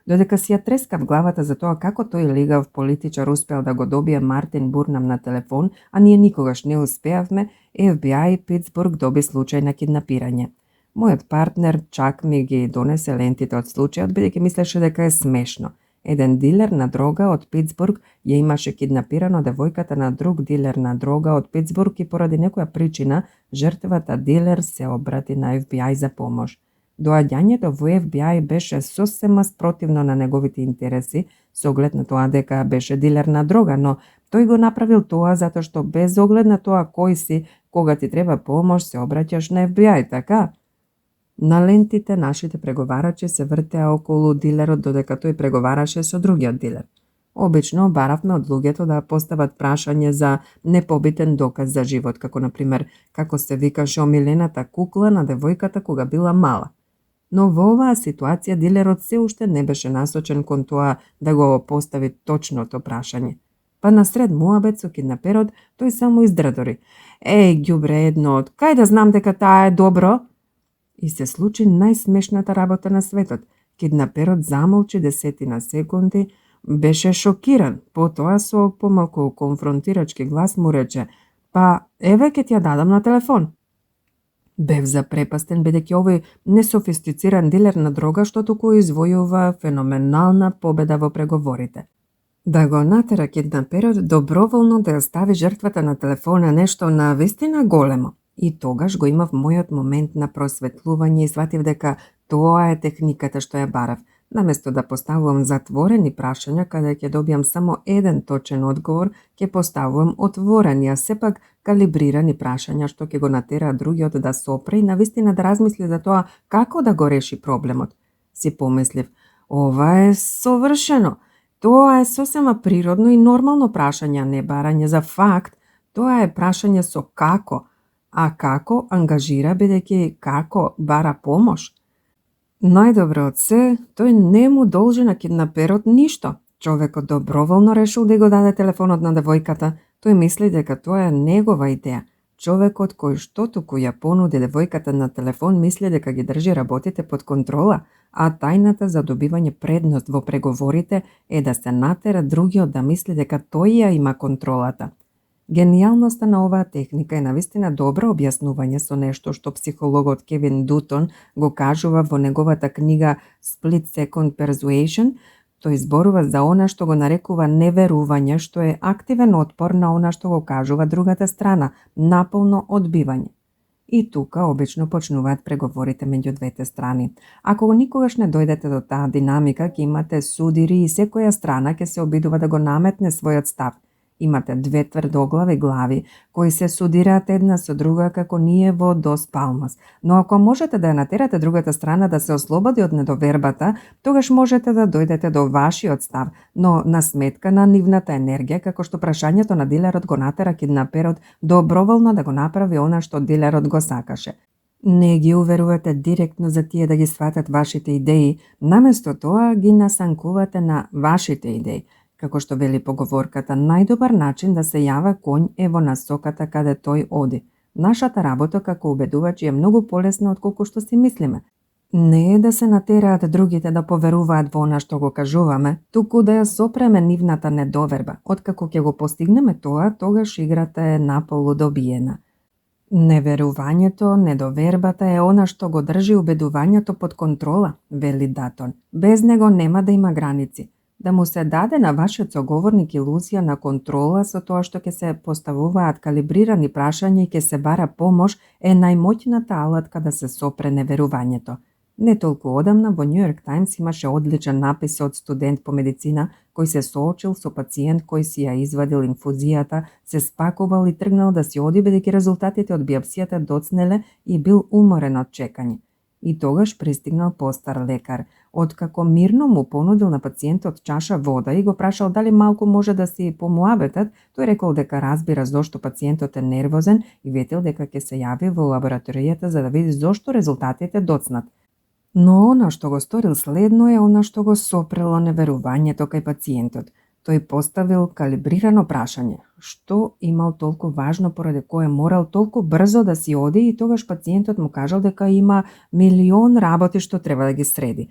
Додека си ја трескав главата за тоа како тој лигав политичар успел да го добие Мартин Бурнам на телефон, а ние никогаш не успеавме, FBI Питсбург доби случај на киднапирање. Мојот партнер чак ми ги донесе лентите од случајот, бидејќи мислеше дека е смешно. Еден дилер на дрога од Питсбург ја имаше киднапирано девојката на друг дилер на дрога од Питсбург и поради некоја причина жртвата дилер се обрати на FBI за помош. Доаѓањето во FBI беше сосема спротивно на неговите интереси, со оглед на тоа дека беше дилер на дрога, но тој го направил тоа затоа што без оглед на тоа кој си, кога ти треба помош, се обраќаш на FBI, така? На лентите нашите преговарачи се вртеа околу дилерот додека тој преговараше со другиот дилер. Обично баравме од луѓето да постават прашање за непобитен доказ за живот, како например како се викаше омилената кукла на девојката кога била мала. Но во оваа ситуација дилерот се уште не беше насочен кон тоа да го постави точното прашање. Па насред муабет со киднаперот, тој само издрадори. Еј, ѓубре едно, кај да знам дека таа е добро? И се случи најсмешната работа на светот. Киднаперот замолчи десетина секунди, беше шокиран, потоа со помалку конфронтирачки глас му рече: "Па, еве ќе ти ја дадам на телефон." Бев запрепастен бидејќи овој несофистициран дилер на дрога што туку извојува феноменална победа во преговорите. Да го натера киднаперот доброволно да ја стави жртвата на телефона нешто на вистина големо. И тогаш го имав мојот момент на просветлување и сватив дека тоа е техниката што ја барав. Наместо да поставувам затворени прашања каде ќе добијам само еден точен одговор, ќе поставувам отворени, а сепак калибрирани прашања што ќе го натераат другиот да сопре и навистина да размисли за тоа како да го реши проблемот. Си помислив, ова е совршено. Тоа е сосема природно и нормално прашање, не барање за факт. Тоа е прашање со како, а како ангажира бидејќи како бара помош. Најдобро од се, тој не му должи на киднаперот ништо. Човекот доброволно решил да го даде телефонот на девојката. Тој мисли дека тоа е негова идеја. Човекот кој што туку ја понуди девојката на телефон мисли дека ги држи работите под контрола, а тајната за добивање предност во преговорите е да се натера другиот да мисли дека тој ја има контролата. Генијалноста на оваа техника е навистина добро објаснување со нешто што психологот Кевин Дутон го кажува во неговата книга Split Second Persuasion. Тој зборува за она што го нарекува неверување, што е активен отпор на она што го кажува другата страна, наполно одбивање. И тука обично почнуваат преговорите меѓу двете страни. Ако никогаш не дојдете до таа динамика, ќе имате судири и секоја страна ќе се обидува да го наметне својот став. Имате две тврдоглави глави кои се судираат една со друга како ние во Дос Палмас. Но ако можете да ја натерате другата страна да се ослободи од недовербата, тогаш можете да дојдете до вашиот став, но на сметка на нивната енергија, како што прашањето на дилерот го натера киднаперот доброволно да го направи она што дилерот го сакаше. Не ги уверувате директно за тие да ги сватат вашите идеи, наместо тоа ги насанкувате на вашите идеи. Како што вели поговорката, најдобар начин да се јава конј е во насоката каде тој оди. Нашата работа како убедувачи е многу полесна отколку што си мислиме. Не е да се натераат другите да поверуваат во она што го кажуваме, туку да ја сопреме нивната недоверба. Откако ќе го постигнеме тоа, тогаш играта е наполу добиена. Неверувањето, недовербата е она што го држи убедувањето под контрола, вели Датон. Без него нема да има граници. Да му се даде на вашиот соговорник илузија на контрола со тоа што ќе се поставуваат калибрирани прашања и ќе се бара помош е најмоќната алатка да се сопре неверувањето. Не толку одамна во Нью Йорк Таймс имаше одличен напис од студент по медицина кој се соочил со пациент кој си ја извадил инфузијата, се спакувал и тргнал да си оди бидејќи резултатите од биопсијата доцнеле и бил уморен од чекање. И тогаш пристигнал постар лекар. Откако мирно му понудил на пациентот чаша вода и го прашал дали малку може да си помуабетат, тој рекол дека разбира зошто пациентот е нервозен и ветил дека ќе се јави во лабораторијата за да види зошто резултатите доцнат. Но она што го сторил следно е она што го сопрело неверувањето кај пациентот. Тој поставил калибрирано прашање. Што имал толку важно поради кое морал толку брзо да си оди и тогаш пациентот му кажал дека има милион работи што треба да ги среди.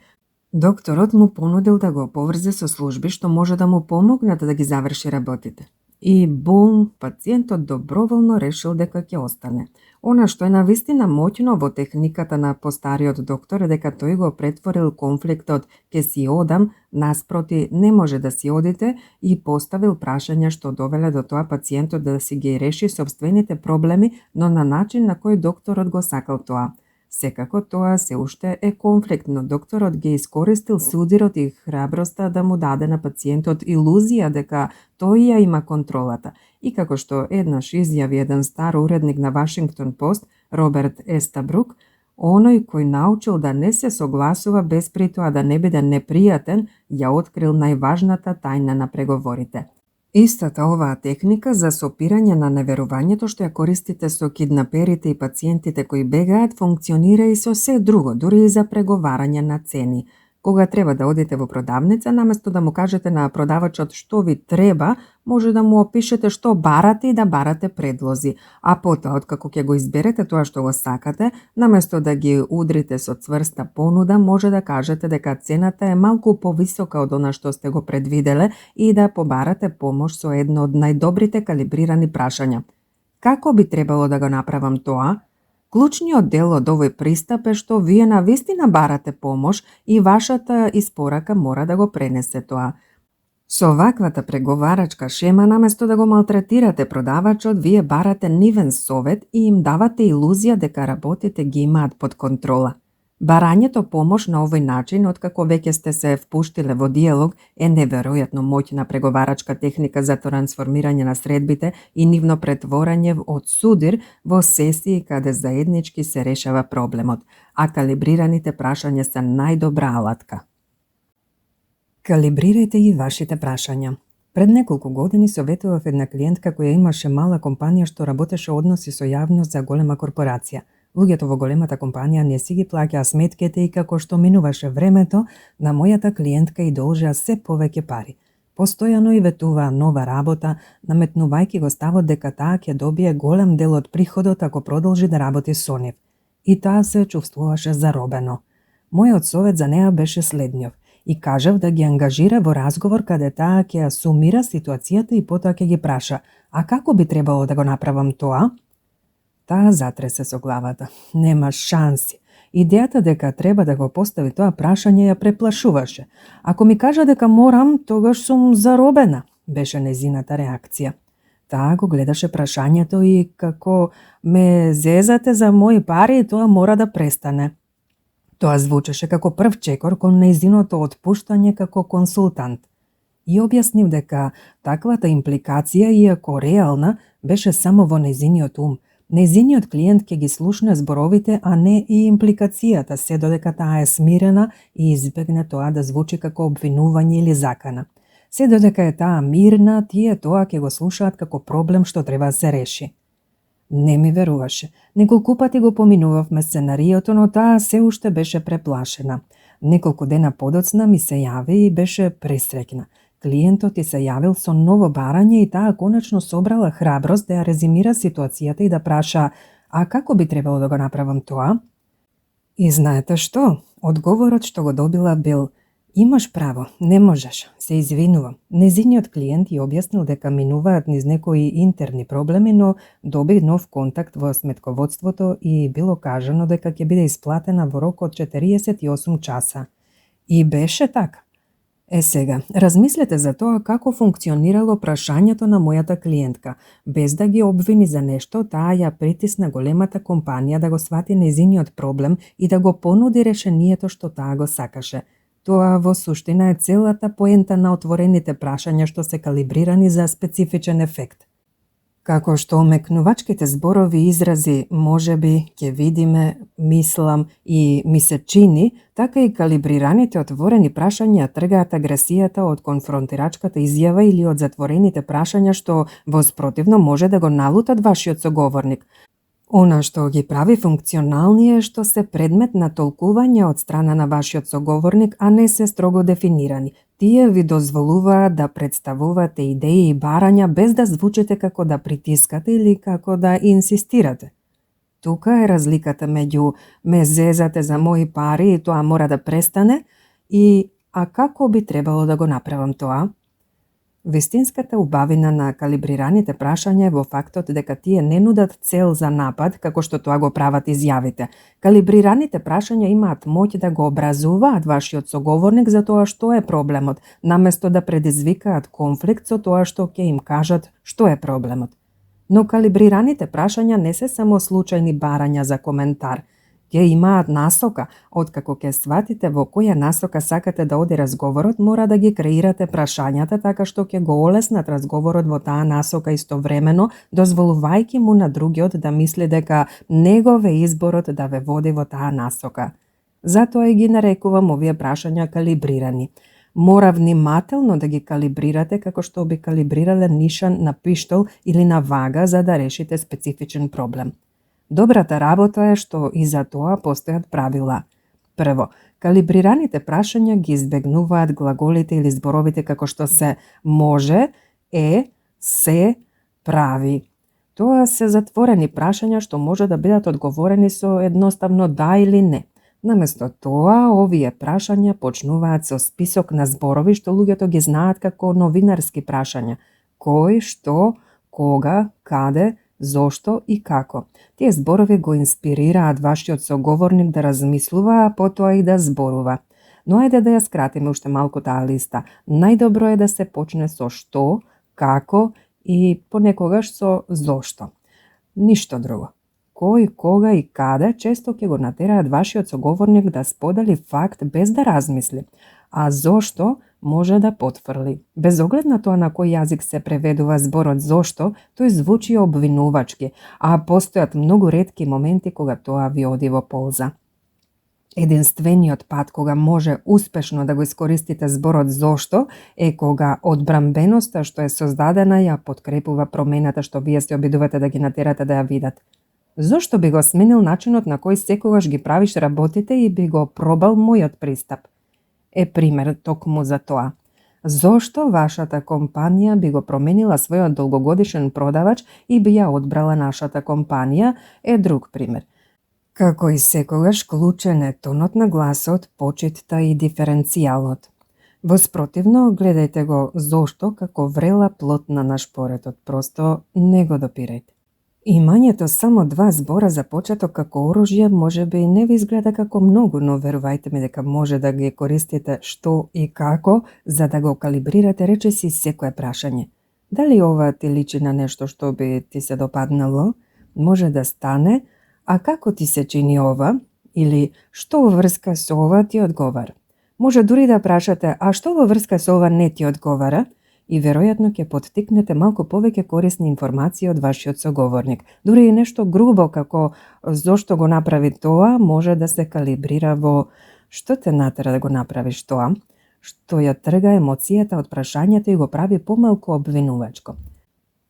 Докторот му понудил да го поврзе со служби што може да му помогнат да ги заврши работите. И бум, пациентот доброволно решил дека ќе остане. Она што е навистина моќно во техниката на постариот доктор е дека тој го претворил конфликтот «ке си одам» наспроти «не може да си одите» и поставил прашања што довеле до тоа пациентот да си ги реши собствените проблеми, но на начин на кој докторот го сакал тоа. Секако тоа се уште е конфликт, но докторот ги искористил судирот и храброста да му даде на пациентот илузија дека тој ја има контролата. И како што еднаш изјави еден стар уредник на Вашингтон Пост, Роберт Естабрук, оној кој научил да не се согласува без притоа да не биде непријатен, ја открил најважната тајна на преговорите. Истата оваа техника за сопирање на неверувањето што ја користите со киднаперите и пациентите кои бегаат функционира и со се друго, дури и за преговарање на цени. Кога треба да одите во продавница, наместо да му кажете на продавачот што ви треба, може да му опишете што барате и да барате предлози. А потоа, откако ќе го изберете тоа што го сакате, наместо да ги удрите со цврста понуда, може да кажете дека цената е малку повисока од она што сте го предвиделе и да побарате помош со едно од најдобрите калибрирани прашања. Како би требало да го направам тоа? Клучниот дел од овој пристап е што вие навистина барате помош и вашата испорака мора да го пренесе тоа. Со ваквата преговарачка шема, наместо да го малтретирате продавачот, вие барате нивен совет и им давате илузија дека работите ги имаат под контрола. Барањето помош на овој начин, откако веќе сте се впуштиле во диалог, е неверојатно моќна преговарачка техника за трансформирање на средбите и нивно претворање од судир во сесии каде заеднички се решава проблемот, а калибрираните прашања се најдобра алатка. Калибрирајте ги вашите прашања. Пред неколку години советував една клиентка која имаше мала компанија што работеше односи со јавност за голема корпорација. Луѓето во големата компанија не си ги плаќаа сметките и како што минуваше времето, на мојата клиентка и должеа се повеќе пари. Постојано и ветуваа нова работа, наметнувајќи го ставот дека таа ќе добие голем дел од приходот ако продолжи да работи со нив. И таа се чувствуваше заробено. Мојот совет за неа беше следниот и кажав да ги ангажира во разговор каде таа ќе ја сумира ситуацијата и потоа ќе ги праша: а како би требало да го направам тоа? Таа затресе со главата. Нема шанси. Идејата дека треба да го постави тоа прашање ја преплашуваше. Ако ми кажа дека морам, тогаш сум заробена, беше нејзината реакција. Таа го гледаше прашањето и како ме зезате за мои пари, тоа мора да престане. Тоа звучеше како прв чекор кон нејзиното отпуштање како консултант. И објаснив дека таквата импликација, иако реална, беше само во нејзиниот ум. Нејзиниот клиент ќе ги слушне зборовите, а не и импликацијата, се додека таа е смирена и избегне тоа да звучи како обвинување или закана. Се додека е таа мирна, тие тоа ќе го слушаат како проблем што треба да се реши. Не ми веруваше. Неколку пати го поминувавме сценариото, но таа се уште беше преплашена. Неколку дена подоцна ми се јави и беше пресреќна. Клиентот ти се јавил со ново барање и таа конечно собрала храброст да ја резимира ситуацијата и да праша: а како би требало да го направам тоа? И знаете што? Одговорот што го добила бил: имаш право, не можеш, се извинувам. Незиниот клиент ја објаснил дека минуваат низ некои интерни проблеми, но доби нов контакт во сметководството и било кажано дека ќе биде исплатена во рок од 48 часа. И беше така. Сега, размислете за тоа како функционирало прашањето на мојата клиентка. Без да ги обвини за нешто, таа ја притисна големата компанија да го свати нејзиниот проблем и да го понуди решението што таа го сакаше. Тоа во суштина е целата поента на отворените прашања што се калибрирани за специфичен ефект. Како што омекнувачките зборови и изрази можеби, ќе видиме, мислам и ми се чини, така и калибрираните отворени прашања тргаат агресијата од конфронтирачката изјава или од затворените прашања што воспротивно може да го налутат вашиот соговорник. Она што ги прави функционални е што се предмет на толкување од страна на вашиот соговорник, а не се строго дефинирани. Тие ви дозволуваат да представувате идеи и барања без да звучите како да притискате или како да инсистирате. Тука е разликата меѓу ме зезате за мои пари и тоа мора да престане и а како би требало да го направам тоа? Вистинската убавина на калибрираните прашања е во фактот дека тие не нудат цел за напад, како што тоа го прават изјавите. Калибрираните прашања имаат моќ да го образуваат вашиот соговорник за тоа што е проблемот, наместо да предизвикаат конфликт со тоа што ќе им кажат што е проблемот. Но калибрираните прашања не се само случајни барања за коментар. Ќе имаат насока, откако ќе сватите во која насока сакате да оди разговорот, мора да ги креирате прашањата така што ќе го олеснат разговорот во таа насока истовремено, дозволувајќи му на другиот да мисли дека негов е изборот да ве води во таа насока. Затоа и ги нарекувам овие прашања калибрирани. Мора внимателно да ги калибрирате како што би калибрирале нишан на пиштол или на вага за да решите специфичен проблем. Добрата работа е што и за тоа постојат правила. Прво, калибрираните прашања ги избегнуваат глаголите или зборовите како што се може, се, прави. Тоа се затворени прашања што може да бидат одговорени со едноставно да или не. Наместо тоа, овие прашања почнуваат со список на зборови што луѓето ги знаат како новинарски прашања. Кој, што, кога, каде, зошто и како. Тие зборови го инспирираат вашиот соговорник да размислува, а потоа и да зборува. Но ајде да ја скратиме уште малку таа листа. Најдобро е да се почне со што, како и понекогаш со зошто. Ништо друго. Кој, кога и каде често ќе го натераат вашиот соговорник да сподели факт без да размисли, а зошто може да потврли. Без оглед на тоа на кој јазик се преведува зборот зошто, тој звучи обвинувачки, а постојат многу ретки моменти кога тоа ви оди во полза. Единствениот пат кога може успешно да го искористите зборот зошто е кога одбрамбеноста што е создадена ја подкрепува промената што вие се обидувате да ги натерате да ја видат. Зошто би го сменил начинот на кој секогаш ги правиш работите и би го пробал мојот пристап? Е пример токму за тоа. Зошто вашата компанија би го променила својот долгогодишен продавач и би ја одбрала нашата компанија е друг пример. Како и секогаш, клучен е тонот на гласот, почитта и диференцијалот. Воспротивно, гледајте го зошто како врела плот на нашпоретот, просто не го допирајте. Имањето само 2 збора за почеток како оружје може би не ви изгледа како многу, но верувајте ми дека може да ги користите што и како за да го калибрирате речиси секое прашање. Дали ова ти личи на нешто што би ти се допаднало? Може да стане, а како ти се чини ова? Или што во врска со ова ти одговара? Може дури да прашате, а што во врска со ова не ти одговара? И веројатно ќе поттикнете малку повеќе корисни информации од вашиот соговорник. Дури и нешто грубо како зошто го направи тоа може да се калибрира во што те натера да го направиш тоа, што ја трга емоцијата од прашањето и го прави помалку обвинувачко.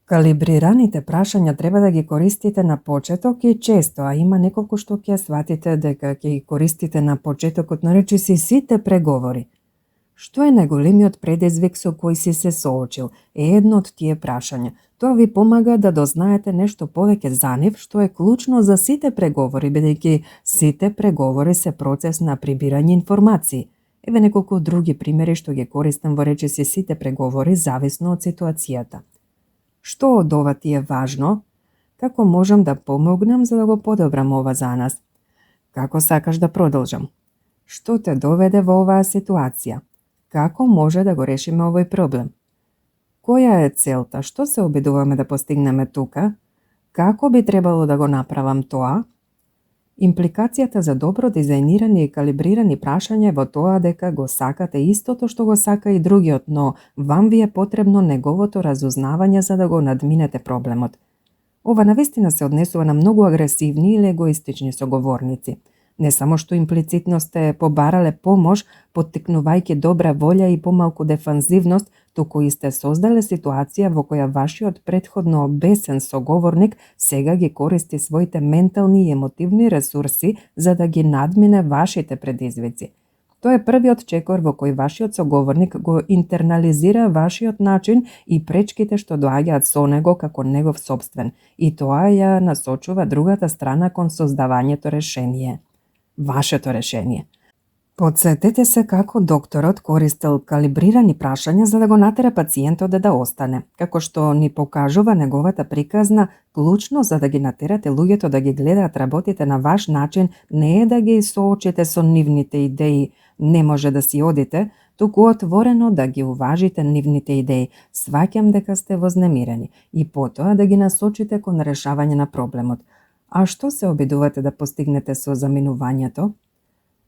Калибрираните прашања треба да ги користите на почеток и често, а има неколку што ќе сватите дека ќе ги користите на почетокот на речиси сите преговори. Што е најголемиот предизвик со кој си се соочил? Е едно од тие прашања. Тоа ви помага да дознаете нешто повеќе за нив, што е клучно за сите преговори, бидејќи сите преговори се процес на прибирање информации. Еве неколку други примери што ги користам во речиси сите преговори зависно од ситуацијата. Што од ова ти е важно? Како можам да помогнам за да го подобрам ова за нас? Како сакаш да продолжам? Што те доведе во оваа ситуација? Како може да го решиме овој проблем? Која е целта? Што се обидуваме да постигнеме тука? Како би требало да го направам тоа? Импликацијата за добро дизајнирани и калибрирани прашања во тоа дека го сакате истото што го сака и другиот, но вам ви е потребно неговото разузнавање за да го надминете проблемот. Ова навистина се однесува на многу агресивни или егоистични соговорници. Не само што имплицитно сте побарале помош, поттикнувајќи добра волја и помалку дефанзивност, туку и сте создале ситуација во која вашиот претходно бесен соговорник сега ги користи своите ментални и емотивни ресурси за да ги надмине вашите предизвици. Тоа е првиот чекор во кој вашиот соговорник го интернализира вашиот начин и пречките што доаѓаат со него како негов сопствен, и тоа ја насочува другата страна кон создавањето решение. Вашето решение. Подсетете се како докторот користел калибрирани прашања за да го натера пациентот да остане, како што ни покажува неговата приказна, клучно за да ги натерате луѓето да ги гледаат работите на ваш начин не е да ги соочите со нивните идеи, не може да си одите, туку отворено да ги уважите нивните идеи, сваќам дека сте вознемирени, и потоа да ги насочите кон решавање на проблемот. А што се обидувате да постигнете со заминувањето?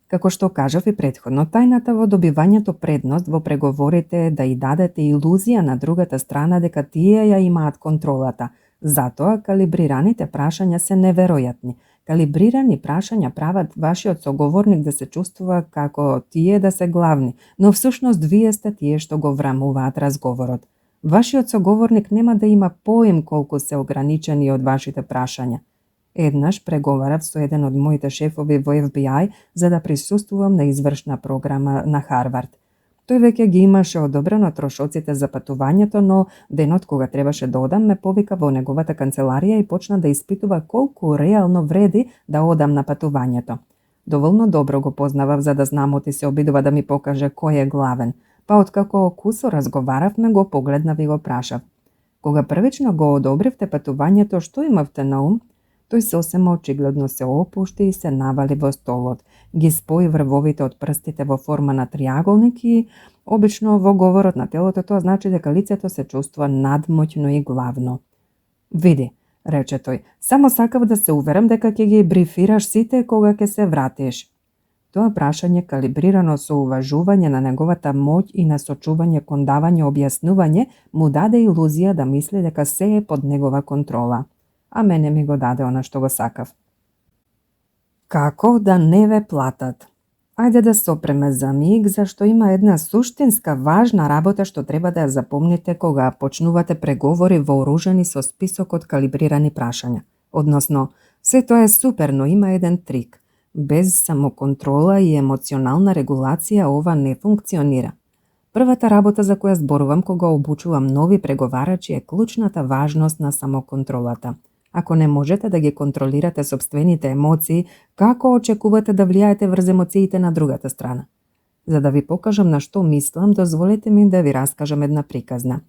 Како што кажав и претходно, тајната во добивањето предност во преговорите е да и дадете илузија на другата страна дека тие ја имаат контролата. Затоа калибрираните прашања се неверојатни. Калибрирани прашања прават вашиот соговорник да се чувствува како тие да се главни, но всушност вие сте тие што го врамуваат разговорот. Вашиот соговорник нема да има поим колку се ограничени од вашите прашања. Еднаш преговарав со еден од моите шефови во FBI за да присуствувам на извршна програма на Харвард. Тој веќе ги имаше одобрено трошоците за патувањето, но денот кога требаше да одам ме повика во неговата канцеларија и почна да испитува колку реално вреди да одам на патувањето. Доволно добро го познавав за да знам оти се обидува да ми покаже кој е главен, па откако кусо разговаравме го погледнав и го прашав. Кога првично го одобривте патувањето, што имавте на ум? Тој сосема очигледно се опушти и се навали во столот. Ги спои врвовите од прстите во форма на триаголник и обично во говорот на телото тоа значи дека лицето се чувствува надмоќно и главно. Види, рече тој, само сакав да се уверам дека ќе ги брифираш сите кога ќе се вратиш. Тоа прашање, калибрирано со уважување на неговата моќ и насочување кон давање објаснување, му даде илузија да мисли дека се е под негова контрола. А мене ми го даде она што го сакав. Како да не ве платат? Ајде да се опреме за миг, зашто има една суштинска важна работа што треба да ја запомните кога почнувате преговори вооружени со список од калибрирани прашања. Односно, се тоа е супер, но има еден трик. Без самоконтрола и емоционална регулација ова не функционира. Првата работа за која зборувам кога обучувам нови преговарачи е клучната важност на самоконтролата. Ако не можете да ги контролирате сопствените емоции, како очекувате да влијаете врз емоциите на другата страна? За да ви покажам на што мислам, дозволете ми да ви раскажам една приказна.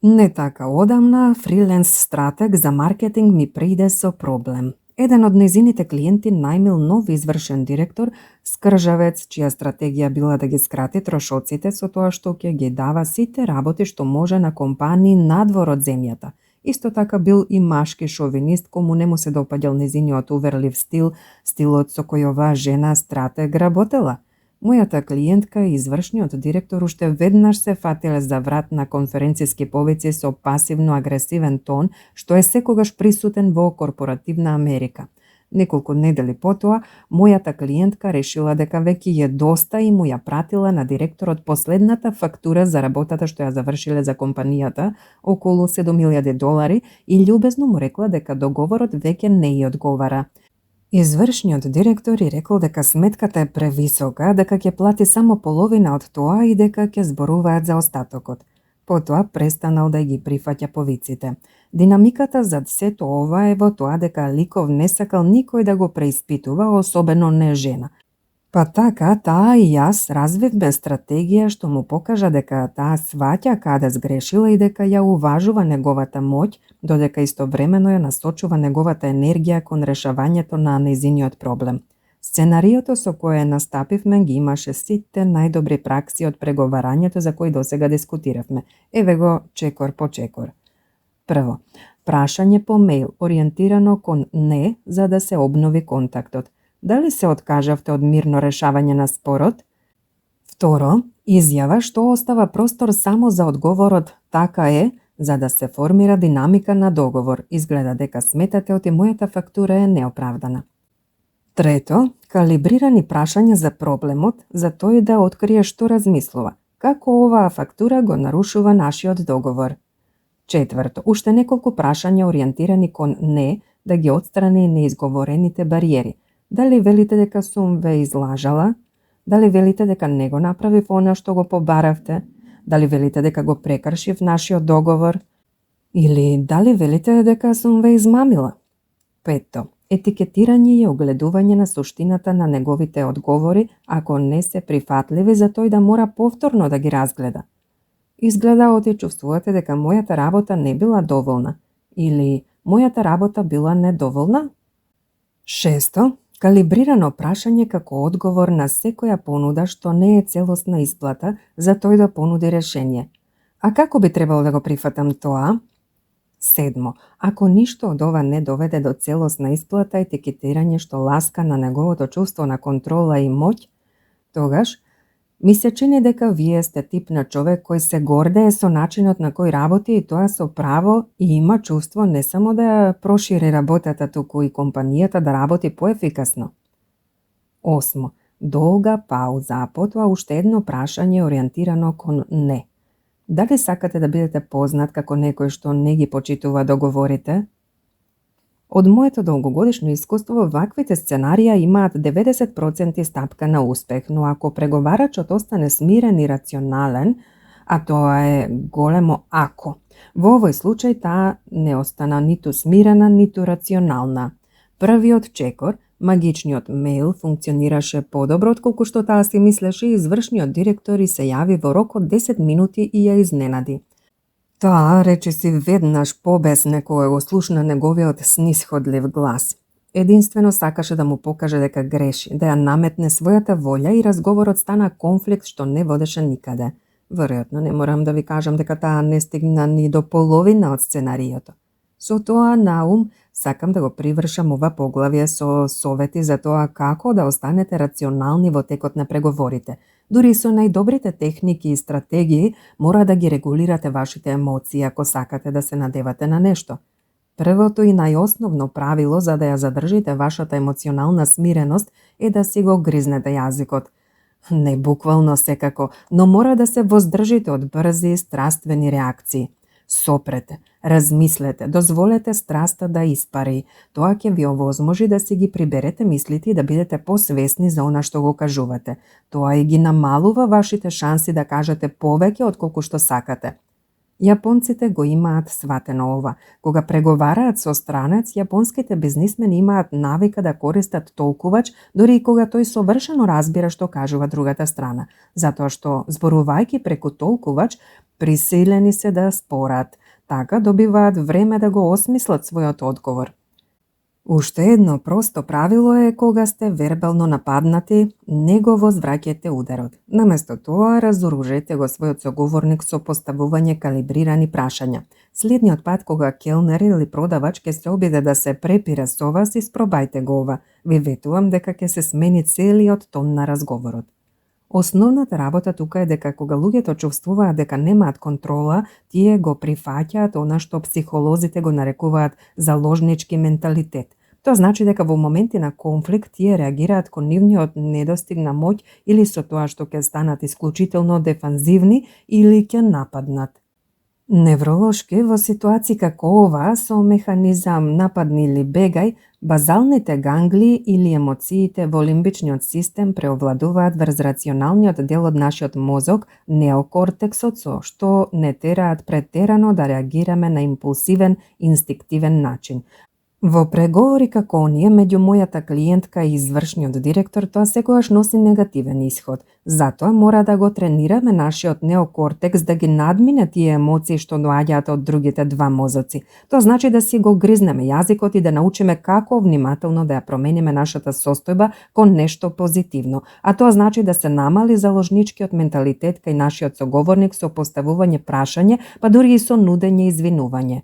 Не така одамна, фриленс стратег за маркетинг ми приде со проблем. Еден од незините клиенти најмил нов извршен директор, скржавец, чија стратегија била да ги скрати трошоците со тоа што ќе ги дава сите работи што може на компании надвор од земјата. Исто така бил и машки шовинист, кому не му се допаѓал незиниот уверлив стилот со кој оваа жена стратег работела. Мојата клиентка и извршниот директор уште веднаш се фатиле за врат на конференциски повици со пасивно-агресивен тон, што е секогаш присутен во корпоративна Америка. Неколку недели потоа, мојата клиентка решила дека веќе е доста и му ја пратила на директорот последната фактура за работата што ја завршиле за компанијата, околу $7,000, и љубезно му рекла дека договорот веќе не ја одговара. Извршниот директор и рекол дека сметката е превисока, дека ќе плати само половина од тоа и дека ќе зборуваат за остатокот. Потоа престанал да ги прифаќа повиците. Динамиката зад сето ова е во тоа дека Ликов не сакал никој да го преиспитува, особено не жена. Па така, таа и јас развивме стратегија што му покажа дека таа сваќа каде сгрешила и дека ја уважува неговата моќ, додека истовремено ја насочува неговата енергија кон решавањето на нејзиниот проблем. Сценариото со кое настапивме ги имаше сите најдобри пракси од преговарањето за кои досега дискутиравме. Еве го чекор по чекор. Прво, прашање по мејл, ориентирано кон не, за да се обнови контактот. Дали се откажавте од мирно решавање на спорот? Второ, изјава што остава простор само за одговорот така е, за да се формира динамика на договор. Изгледа дека сметате оти мојата фактура е неоправдана. Трето, калибрирани прашања за проблемот, за тој да открие што размислува. Како оваа фактура го нарушува нашиот договор? Четврто, уште неколку прашања ориентирани кон не, да ги отстрани неизговорените бариери. Дали велите дека сум ве излажала? Дали велите дека не го направив она што го побаравте? Дали велите дека го прекршив нашиот договор? Или дали велите дека сум ве измамила? Пето, етикетирање и огледување на суштината на неговите одговори, ако не се прифатливи за тој да мора повторно да ги разгледа. Изгледа оти чувствувате дека мојата работа не била доволна, или мојата работа била недоволна? Шесто, калибрирано прашање како одговор на секоја понуда што не е целосна исплата за тој да понуди решение. А како би требало да го прифатам тоа? Седмо, ако ништо од ова не доведе до целосна исплата, етикетирање што ласка на неговото чувство на контрола и моќ, тогаш ми се чини дека вие сте тип на човек кој се гордее со начинот на кој работи и тоа со право и има чувство не само да ја прошири работата, туку и компанијата да работи поефикасно. Осмо, долга пауза, а потоа уште едно прашање ориентирано кон не. Дали сакате да бидете познат како некој што не ги почитува договорите? Од моето долгогодишно искуство, ваквите сценарија имаат 90% стапка на успех, но ако преговарачот остане смирен и рационален, а тоа е големо ако, во овој случај таа не остана ниту смирена, ниту рационална. Првиот чекор, магичниот мејл, функционираше подобро отколку што таа си мислеше и извршниот директор и се јави во рок од 10 минути и ја изненади. Таа речиси веднаш побесне кога го слушна неговиот снисходлив глас. Единствено сакаше да му покаже дека греши, да ја наметне својата волја и разговорот стана конфликт што не водеше никаде. Веројатно не морам да ви кажам дека таа не стигна ни до половина од сценариото. Со тоа на ум сакам да го привршам ова поглавје со совети за тоа како да останете рационални во текот на преговорите. Дури со најдобрите техники и стратегии мора да ги регулирате вашите емоции ако сакате да се надевате на нешто. Првото и најосновно правило за да ја задржите вашата емоционална смиреност е да си го гризнете јазикот. Не буквално секако, но мора да се воздржите од брзи, страствени реакции. Сопрете, размислете, дозволете страста да испари. Тоа ќе ви овозможи да си ги приберете мислите и да бидете посвесни за она што го кажувате. Тоа и ги намалува вашите шанси да кажете повеќе отколку што сакате. Јапонците го имаат сватено ова. Кога преговараат со странец, јапонските бизнисмени имаат навика да користат толкувач, дури и кога тој совршено разбира што кажува другата страна, затоа што, зборувајќи преку толкувач, присилени се да спорат. Така добиваат време да го осмислат својот одговор. Уште едно просто правило е кога сте вербално нападнати, не го возвраќајте ударот. Наместо тоа, разоружете го својот соговорник со поставување калибрирани прашања. Следниот пат кога келнер или продавач ќе се обиде да се препира со вас, испробајте го ова. Ви ветувам дека ќе се смени целиот тон на разговорот. Основната работа тука е дека кога луѓето чувствуваат дека немаат контрола, тие го прифаќаат она што психолозите го нарекуваат заложнички менталитет. Тоа значи дека во моменти на конфликт тие реагираат кон нивниот недостиг на моќ или со тоа што ќе станат исклучително дефанзивни или ќе нападнат. Невролошки, во ситуации како ова, со механизам нападни или бегај, базалните гангли или емоциите во лимбичниот систем преовладуваат врз рационалниот дел од нашиот мозок, неокортексот, со што не тераат претерано да реагираме на импулсивен, инстинктивен начин. Во преговори како оние меѓу мојата клиентка и извршниот директор, тоа секогаш носи негативен исход. Затоа мора да го тренираме нашиот неокортекс да ги надмине тие емоции што доаѓаат од другите два мозоци. Тоа значи да си го гризнеме јазикот и да научиме како внимателно да ја промениме нашата состојба кон нешто позитивно. А тоа значи да се намали заложничкиот менталитет кај нашиот соговорник со поставување прашање, па дури и со нудење извинување.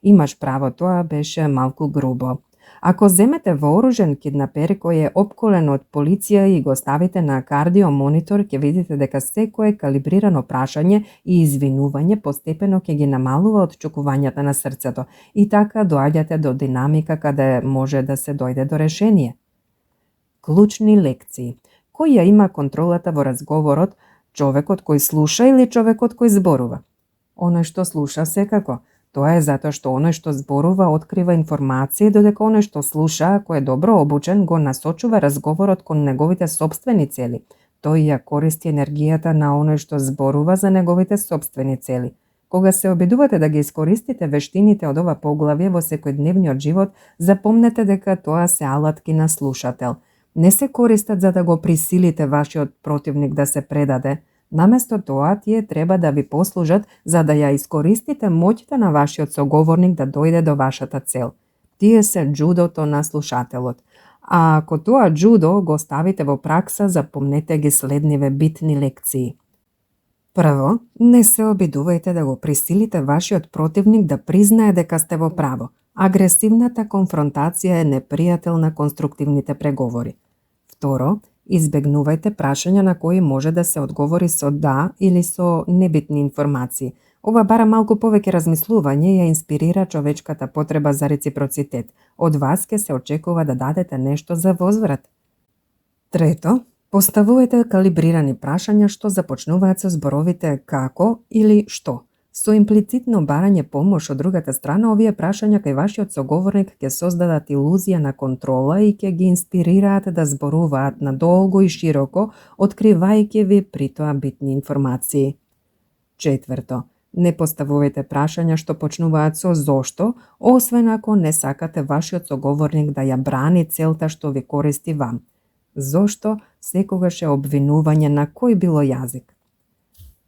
Имаш право, тоа беше малку грубо. Ако земете вооружен киднапер кој е опколен од полиција и го ставите на кардио монитор, ќе видите дека секое калибрирано прашање и извинување постепено ќе ги намалува отчукувањата на срцето и така доаѓате до динамика каде може да се дојде до решение. Клучни лекции. Кој ја има контролата во разговорот, човекот кој слуша или човекот кој зборува? Оној што слуша секако. Тоа е затоа што оној што зборува открива информации, додека оној што слуша, кој е добро обучен, го насочува разговорот кон неговите сопствени цели. Тој ја користи енергијата на оној што зборува за неговите сопствени цели. Кога се обидувате да ги искористите вештините од ова поглавје во секојдневниот живот, запомнете дека тоа се алатки на слушател. Не се користат за да го присилите вашиот противник да се предаде. Наместо тоа, тие треба да ви послужат за да ја искористите моќта на вашиот соговорник да дојде до вашата цел. Тие се џудото на слушателот. А ако тоа џудо го ставите во пракса, запомнете ги следниве битни лекции. Прво, не се обидувајте да го присилите вашиот противник да признае дека сте во право. Агресивната конфронтација е непријател на конструктивните преговори. Второ, избегнувајте прашања на кои може да се одговори со да или со небитни информации. Ова бара малку повеќе размислување и ја инспирира човечката потреба за реципроцитет. Од вас ќе се очекува да дадете нешто за возврат. Трето, поставувајте калибрирани прашања што започнуваат со зборовите како или што. Со имплицитно барање помош од другата страна, овие прашања кај вашиот соговорник ќе создадат илузија на контрола и ќе ги инспирираат да зборуваат надолго и широко, откривајќи ви при тоа битни информации. Четврто, не поставувајте прашања што почнуваат со зошто, освен ако не сакате вашиот соговорник да ја брани целта што ви користи вам. Зошто секогаш е обвинување на кој било јазик.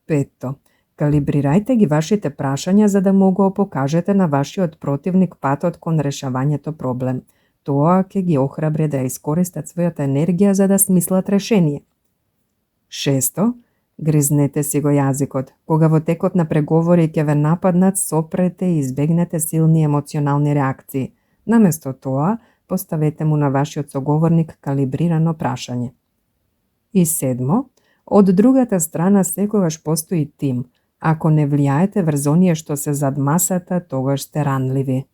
Петто, Калибрирајте ги вашите прашања за да му го покажете на вашиот противник патот кон решавањето проблем. Тоа ќе ги охрабри да искористат својата енергија за да смислат решение. 6. Гризнете си го јазикот. Кога во текот на преговори ќе ве нападнат, сопрете и избегнете силни емоционални реакции. Наместо тоа, поставете му на вашиот соговорник калибрирано прашање. И 7. Од другата страна секогаш постои тим. Ако не влијаете врз оние што се зад масата, тогаш сте ранливи.